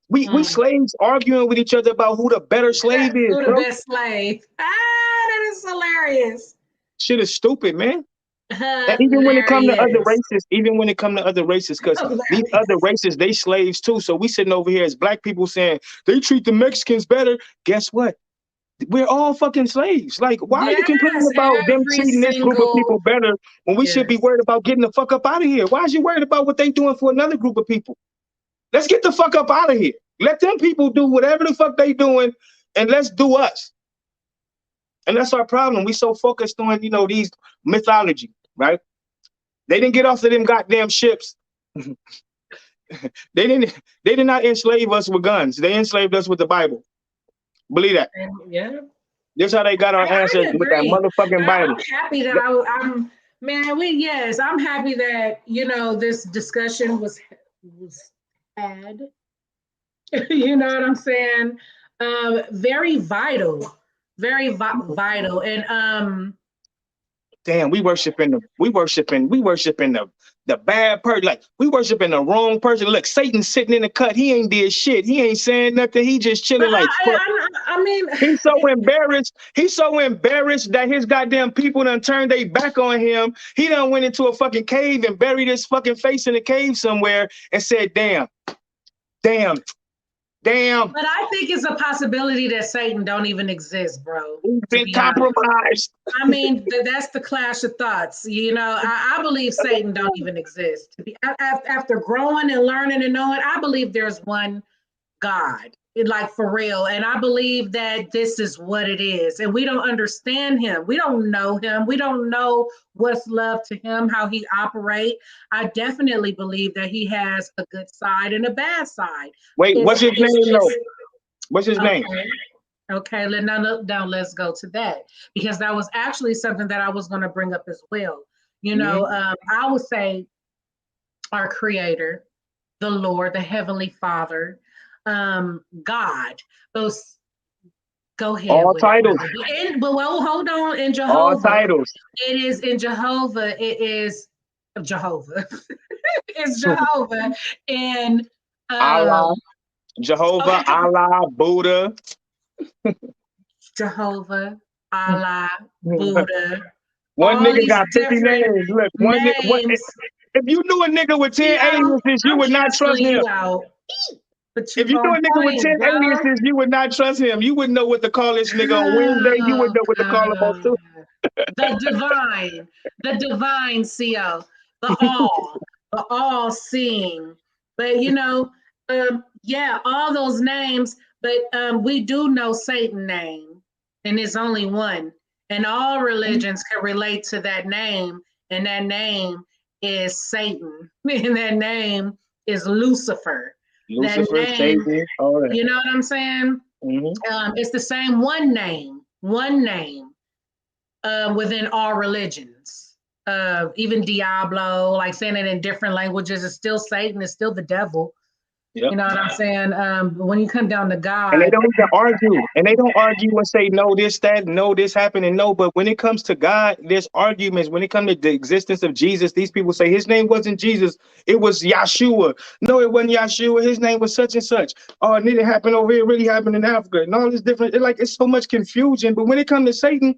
We slaves arguing with each other about who the better slave is, Who the bro. best slave? That is hilarious. Shit is stupid, man. And even when it come to other Hilarious. races, because these other Hilarious. races, they slaves too. So we sitting over here as black people saying they treat the Mexicans better. Guess what? We're all fucking slaves. Like, why are you complaining Yes, about them every treating this group of single, people better when we should be yes. worried about getting the fuck up out of here? Why is you worried about what they doing for another group of people? Let's get the fuck up out of here. Let them people do whatever the fuck they doing, and let's do us. And that's our problem. We so focused on, these mythology, right? They didn't get off of them goddamn ships. They did not enslave us with guns. They enslaved us with the Bible. Believe that. Yeah. This how they got our I answers with that agree. motherfucking I'm Bible. happy that I'm man. Yes, I'm happy that this discussion was had. You know what I'm saying? Very vital, very vital, and Damn, we worshiping the bad person. Like, we worshiping the wrong person. Look, Satan's sitting in the cut. He ain't did shit. He ain't saying nothing. He just but chilling like fuck. I mean, He's so embarrassed. He's so embarrassed that his goddamn people done turned their back on him. He done went into a fucking cave and buried his fucking face in a cave somewhere and said, damn, damn, damn. but I think it's a possibility that Satan don't even exist, bro. He's To been be honest. compromised. I mean, that's the clash of thoughts. I believe Satan don't even exist. After growing and learning and knowing, I believe there's one God, like for real. And I believe that this is what it is. And we don't understand him. We don't know him. We don't know what's love to him, how he operate. I definitely believe that he has a good side and a bad side. Wait, what's his It's name though? just What's his name? okay. Okay, now let's go to that, because that was actually something that I was going to bring up as well. I would say our creator, the Lord, the Heavenly Father, God. Those, go ahead All with it, titles. brother. But well, hold on. In All Jehovah, titles. it is in Jehovah. It is Jehovah. It's Jehovah and Allah, Jehovah, okay, Allah, Buddha. Jehovah, Allah, Buddha, One all nigga these got 50 different names. Look, one nigga, names. if you knew a nigga with 10 aliases, you I'm would not trust canceling him. you out. But If you you knew on a nigga with 10 point, bro. aliases, you would not trust him. You wouldn't know what to call this nigga on Wednesday. You Oh, would know what to call him on God. The divine CO, the all seeing. But yeah, all those names, but we do know Satan name, and it's only one. And all religions can relate to that name, and that name is Satan, and that name is Lucifer. That Lucifer, name, Satan, all that. you know what I'm saying? It's the same one name within all religions. Even Diablo, like saying it in different languages, is still Satan, is still the devil. Yep. You know what I'm saying? But when you come down to And they God, don't even argue. And they don't argue and say, no, this, that, no, this happened, and no. But when it comes to God, there's arguments. When it comes to the existence of Jesus, these people say his name wasn't Jesus, it was Yahshua. No, it wasn't Yahshua. His name was such and such. Oh, and it didn't happen over here, it really happened in Africa. And all this different. It's so much confusion. But when it comes to Satan,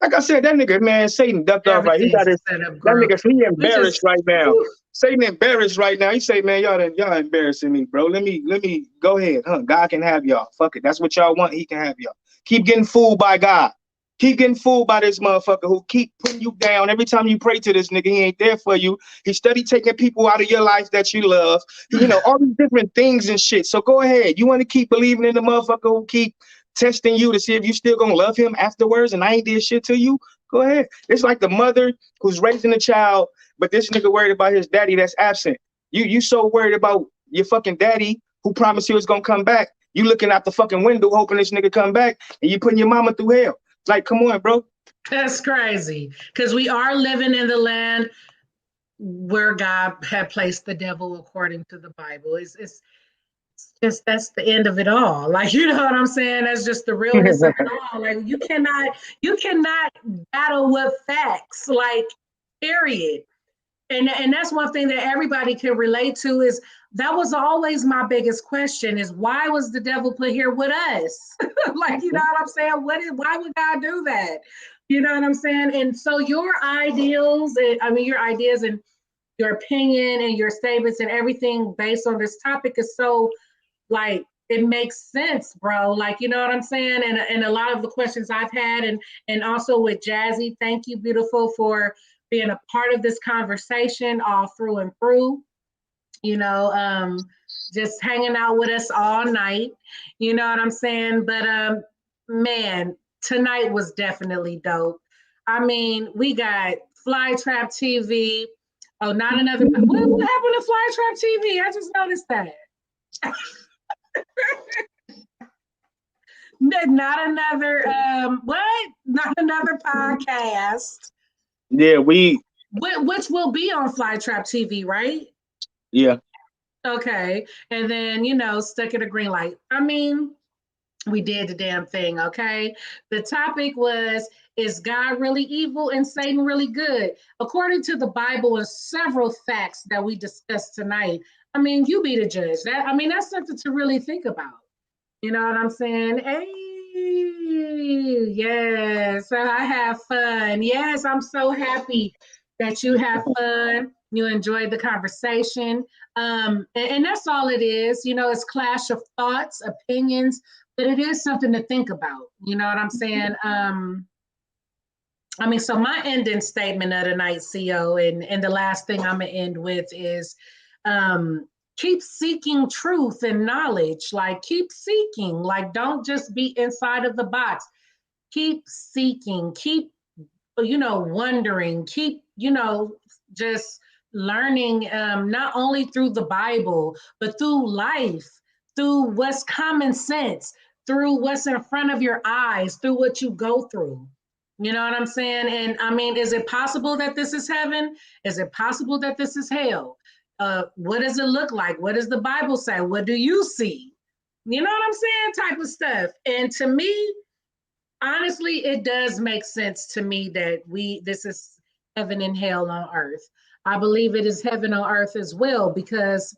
like I said, that nigga, man, Satan ducked off right. He everything's got his a setup, that girl. nigga, he We embarrassed just, right now. whew, Satan embarrassed right now. He say, man, y'all embarrassing me, bro. Let me go ahead, huh? God can have y'all. Fuck it. That's what y'all want. He can have y'all. Keep getting fooled by God. Keep getting fooled by this motherfucker who keep putting you down. Every time you pray to this nigga, he ain't there for you. He steady taking people out of your life that you love. All these different things and shit. So go ahead. You want to keep believing in the motherfucker who keep testing you to see if you still gonna love him afterwards and I ain't did shit to you? Go ahead. It's like the mother who's raising a child, but this nigga worried about his daddy that's absent. You so worried about your fucking daddy who promised you was gonna come back. You looking out the fucking window hoping this nigga come back, and you putting your mama through hell. Like, come on, bro. that's crazy. Because we are living in the land where God had placed the devil according to the Bible. It's just that's the end of it all. Like, you know what I'm saying? That's just the realness of it all. Like you cannot battle with facts, like, period. And that's one thing that everybody can relate to is that was always my biggest question is why was the devil put here with us? Like, you know what I'm saying? Why would God do that? You know what I'm saying? And so your ideals, your ideas and your opinion and your statements and everything based on this topic is so, like, it makes sense, bro. Like, you know what I'm saying? And a lot of the questions I've had, and also with Jazzy, thank you, beautiful, for being a part of this conversation all through and through. You know, just hanging out with us all night. You know what I'm saying? But man, tonight was definitely dope. I mean, we got Flytrap TV. Oh, not another. What happened to Flytrap TV? I just noticed that. Not another what? Not another podcast. Yeah, Which will be on Flytrap TV, right? yeah. Okay. And then, stuck at a green light. I mean, we did the damn thing, okay? The topic was, is God really evil and Satan really good? According to the Bible and several facts that we discussed tonight, I mean, you be the judge. That's something to really think about. You know what I'm saying? Hey, yes, I have fun. Yes, I'm so happy that you have fun. You enjoyed the conversation. And that's all it is. It's clash of thoughts, opinions, but it is something to think about. You know what I'm saying? So my ending statement of the night, CO, and the last thing I'm going to end with is keep seeking truth and knowledge. Like, keep seeking. Like, don't just be inside of the box. Keep seeking. Keep, wondering. Keep, just learning, not only through the Bible, but through life, through what's common sense, through what's in front of your eyes, through what you go through. You know what I'm saying? And is it possible that this is heaven? Is it possible that this is hell? What does it look like? What does the Bible say? What do you see? You know what I'm saying? Type of stuff. And to me, honestly, it does make sense to me that this is heaven and hell on earth. I believe it is heaven on earth as well, because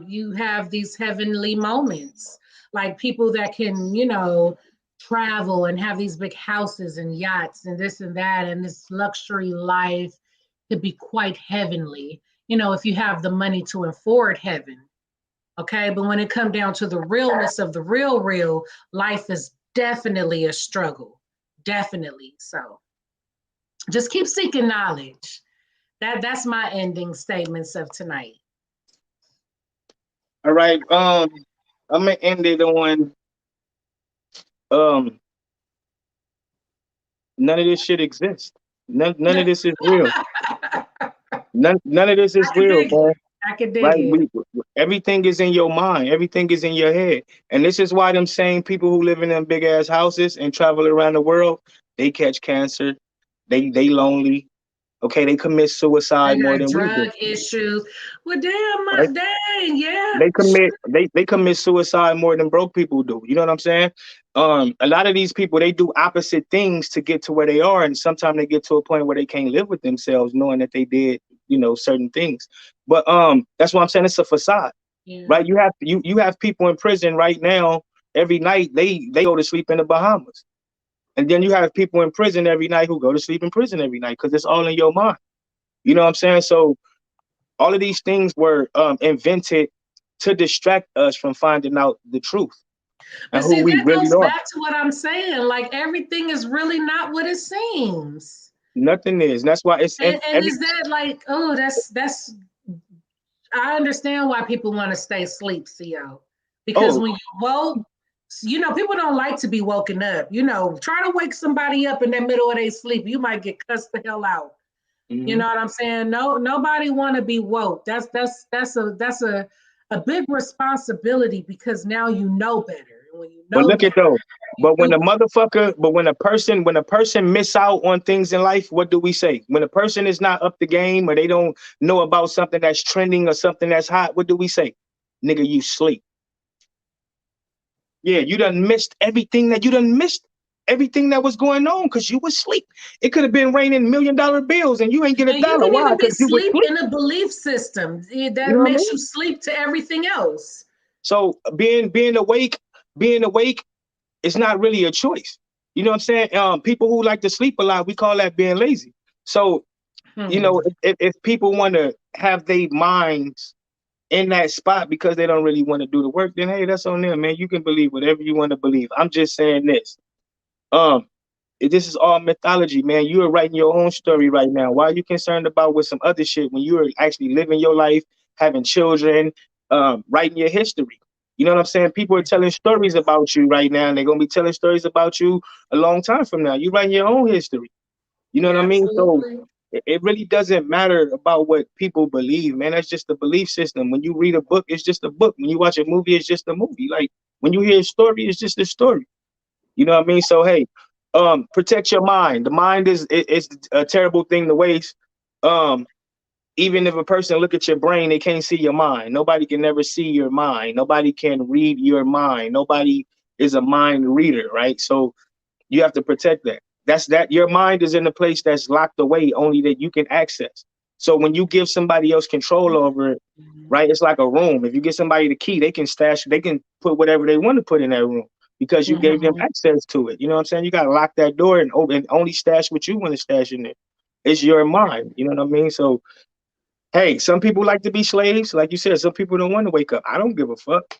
you have these heavenly moments, like people that can, travel and have these big houses and yachts and this and that, and this luxury life could be quite heavenly, if you have the money to afford heaven. Okay. But when it comes down to the realness of the real, life is definitely a struggle. Definitely. So just keep seeking knowledge. That's my ending statements of tonight. All right. I'm gonna end it on um none of this shit exists. None of this is real. None of this is I can real, dig man. it. I can dig Right? it. Everything is in your mind. Everything is in your head. And this is why them same people who live in them big ass houses and travel around the world, they catch cancer. They lonely. Okay, they commit They suicide more got than we do. drug issues. Well, damn, Right? dang, yeah. They commit suicide more than broke people do. You know what I'm saying? A lot of these people, they do opposite things to get to where they are, and sometimes they get to a point where they can't live with themselves, knowing that they did, certain things. But that's what I'm saying. It's a facade, Yeah. right? You have people in prison right now. Every night they go to sleep in the Bahamas, and then you have people in prison every night who go to sleep in prison every night because it's all in your mind. You know what I'm saying? So all of these things were invented to distract us from finding out the truth But and who see, we that really goes are. back to what I'm saying. Like everything is really not what it seems. Nothing is. That's why it's And every. is that like, oh, that's I understand why people want to stay asleep, CO. Because Oh, when you woke, people don't like to be woken up. Try to wake somebody up in the middle of their sleep. You might get cussed the hell out. You mhm. know what I'm saying? No, nobody want to be woke. That's a big responsibility because now you know better. And when you But know look at better, though. you But do better. when a person miss out on things in life, what do we say? When a person is not up the game or they don't know about something that's trending or something that's hot, what do we say? Nigga, you sleep. Yeah, you done missed everything that was going on because you was asleep. It could have been raining $1 million bills and you ain't get a And you dollar. can Why? even be Because you was sleep asleep. in a belief system You that know what I makes mean? you sleep to everything else. So being awake is not really a choice. You know what I'm saying? People who like to sleep a lot, we call that being lazy. So, Hmm. if people want to have their minds in that spot because they don't really want to do the work, then hey, that's on them, man. You can believe whatever you want to believe. I'm just saying this. Um, this is all mythology, man. You are writing your own story right now. Why are you concerned about with some other shit when you are actually living your life, having children, writing your history? You know what I'm saying? People are telling stories about you right now, and they're gonna be telling stories about you a long time from now. You writing your own history. You know what I mean? So Absolutely. it really doesn't matter about what people believe, man. That's just a belief system. When you read a book, it's just a book. When you watch a movie, it's just a movie. Like when you hear a story, it's just a story. You know what I mean? So hey, protect your mind. The mind is a terrible thing to waste. Um, Even if a person look at your brain, they can't see your mind. Nobody can never see your mind. Nobody can read your mind. Nobody is a mind reader, right? So you have to protect that. That's that your mind is in a place that's locked away, only that you can access. So when you give somebody else control over it, right? It's like a room. If you give somebody the key, they can put whatever they want to put in that room because you gave them Hmm. access to it. You know what I'm saying? You gotta lock that door and open and only stash what you want to stash in there. It's your mind. You know what I mean? So hey, some people like to be slaves. Like you said, some people don't want to wake up. I don't give a fuck.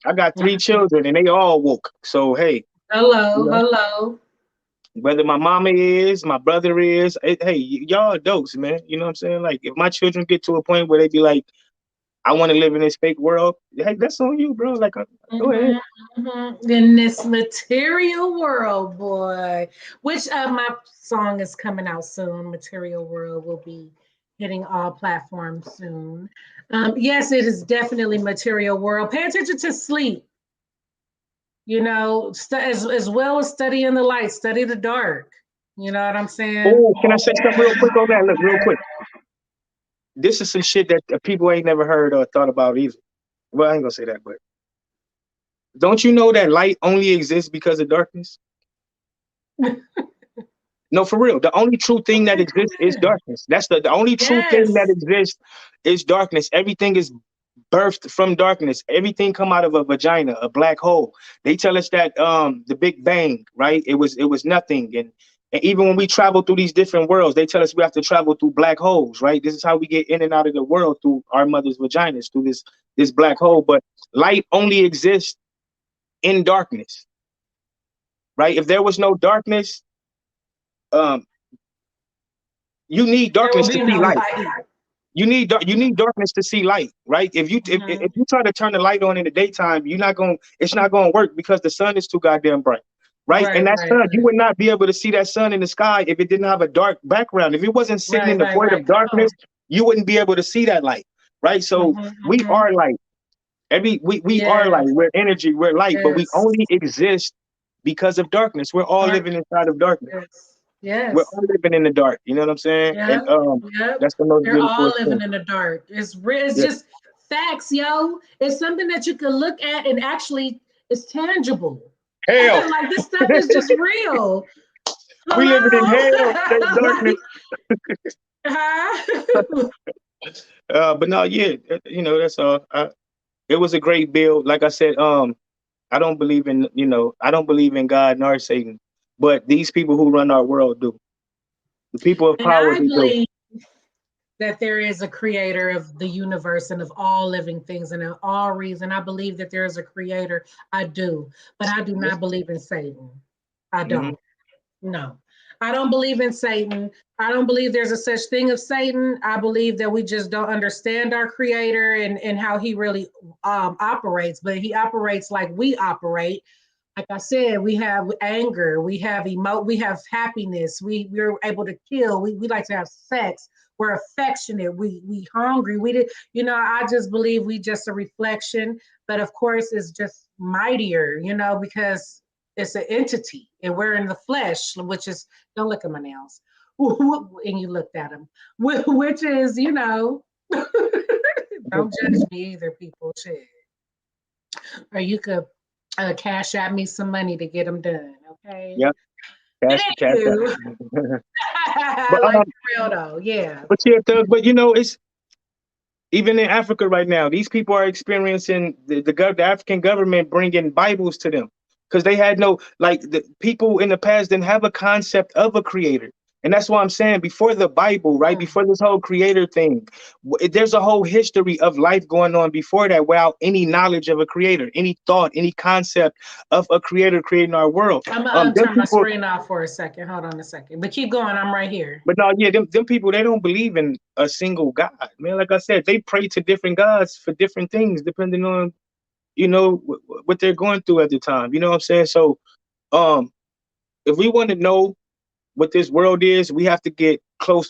I got 3 children and they all woke. So hey, you Hello, know, hello. whether my mama is, my brother is, hey, y'all adults, man. You know what I'm saying? Like if my children get to a point where they be like, I want to live in this fake world, hey, that's on you, bro. Like go ahead. Hmm. In this material world, boy, which my song is coming out soon. Material World will be hitting all platforms soon. Yes, it is definitely material world. Pay attention to sleep. As well as studying the light, study the dark. You know what I'm saying? Oh, can I say something real quick on that? Look, real quick. This is some shit that people ain't never heard or thought about either. Well, I ain't gonna say that, but don't you know that light only exists because of darkness? No, for real. The only true thing that Okay, go exists is ahead. darkness. That's the only true thing that Yes. exists is darkness. Everything is birthed from darkness. Everything come out of a vagina, a black hole. They tell us that the Big Bang, right? It was nothing. And even when we travel through these different worlds, they tell us we have to travel through black holes, right? This is how we get in and out of the world through our mother's vaginas, through this black hole. But light only exists in darkness, right? If there was no darkness, um, you need There will darkness to be see no light. light. You need darkness to see light, right? If Mhm. you try to turn the light on in the daytime, it's not gonna work because the sun is too goddamn bright, right? And Right, that right, sun, you would not be able to see that sun in the sky if it didn't have a dark background. If it wasn't sitting right, in the right, void right. of Come on. darkness, you wouldn't be able to see that light, right? So Hmm. we Hmm. are light. We are light. Yes, We're energy. We're light, but we yes, only exist because of darkness. We're all living dark. inside of darkness. Yes. We're Yes. all living in the dark. You know what I'm saying? And Yep. Yep. that's the most They're beautiful all living thing. in the dark. It's Yeah. just facts, yo. It's something that you can look at and actually it's tangible. Hell, Like this stuff is just real. we living in hell, that Hello? darkness. Huh? But no, yeah, that's all. It was a great build. Like I said, I don't believe in, I don't believe in God nor Satan, but these people who run our world do. The people of And power, I they do. believe that there is a creator of the universe and of all living things and of all reason. I believe that there is a creator. I do, but I do not believe in Satan. I Hmm. don't. No, I don't believe in Satan. I don't believe there's a such thing of Satan. I believe that we just don't understand our creator and how he really operates, but he operates like we operate. Like I said, we have anger, we have we have happiness, we're able to kill, we like to have sex, we're affectionate, we hungry, we did, I just believe we just a reflection, but of course it's just mightier, because it's an entity and we're in the flesh, which is don't look at my nails. And you looked at them, which is, don't judge me either, people. Shit. Or you could cash out me some money to get them done. Okay. Yep, cash out. Anywho, But like for real though, yeah. yeah, but it's even in Africa right now. These people are experiencing the African government bringing Bibles to them because they had no, like, the people in the past didn't have a concept of a creator. And that's why I'm saying before the Bible, right? Mm. Before this whole creator thing, there's a whole history of life going on before that without any knowledge of a creator, any thought, any concept of a creator creating our world. I'm gonna Them turn my people, screen off for a second. Hold on a second. But keep going. I'm right here. but no, yeah, them people, they don't believe in a single God, man. Like I said, they pray to different gods for different things, depending on, what they're going through at the time. You know what I'm saying? So, um, if we want to know what this world is, we have to get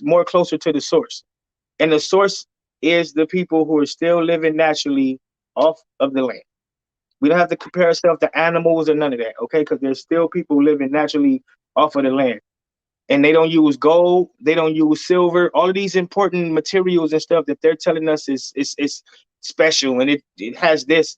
more closer to the source. And the source is the people who are still living naturally off of the land. We don't have to compare ourselves to animals or none of that, okay? Because there's still people living naturally off of the land, and they don't use gold, they don't use silver, all of these important materials and stuff that they're telling us is special, and it has this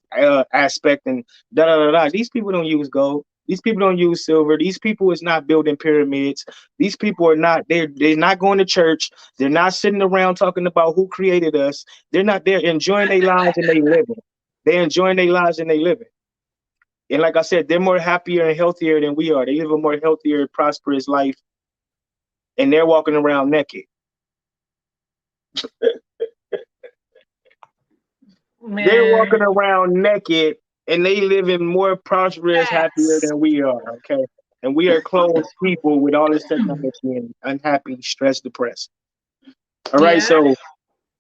aspect and da da da da. These people don't use gold. These people don't use silver. These people is not building pyramids. These people are not, they're not going to church. They're not sitting around talking about who created us. They're not, they're enjoying their lives and they living. They're enjoying their lives and they living. And like I said, they're more happier and healthier than we are. They live a more healthier, prosperous life, and they're walking around naked. They're Man, walking around naked, and they live in more prosperous, happier facts. than we are. Okay, and we are closed people with all this technology and unhappy, stressed, depressed. All right, Yeah, so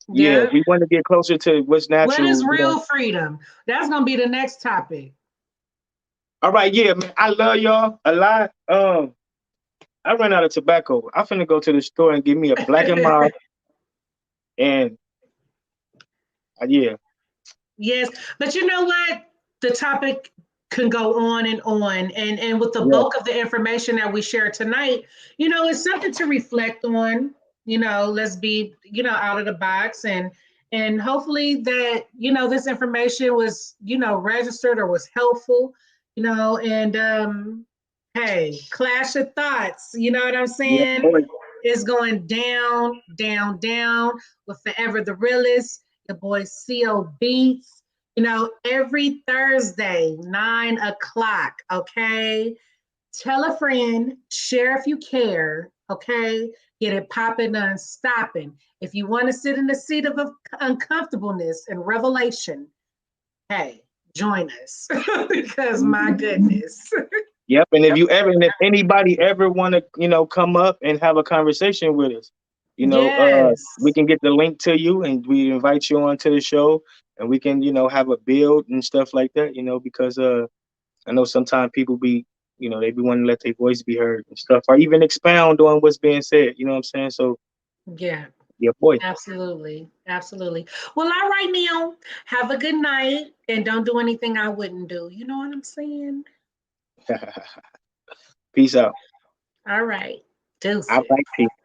yeah, yeah. we want to get closer to what's What is natural. real freedom? That's gonna be the next topic. All right, yeah, man, I love y'all a lot. I ran out of tobacco. I'm finna go to the store and give me a Black and Mild, and yeah, Yes, but you know what? The topic can go on and on, and with the yeah, bulk of the information that we share tonight, it's something to reflect on. Let's be, out of the box, and hopefully that this information was registered or was helpful. And hey, clash of thoughts. You know what I'm yeah, saying? boy, Is going down, down, down with Forever the Realist, your boy Cio Beats. Every Thursday, 9 o'clock. Okay. Tell a friend, share if you care. Okay. Get it popping and stopping. If you want to sit in the seat of uncomfortableness and revelation, hey, join us because my goodness. yep. And if anybody ever want to, come up and have a conversation with us, we Yes. can get the link to you and we invite you on to the show, and we can, have a build and stuff like that, because I know sometimes people be, they be wanting to let their voice be heard and stuff, or even expound on what's being said. You know what I'm saying? So Yeah. yeah, boy. Absolutely. Absolutely. Well, all right, Neil. Have a good night and don't do anything I wouldn't do. You know what I'm saying? Peace out. All right. Deuces. I like people.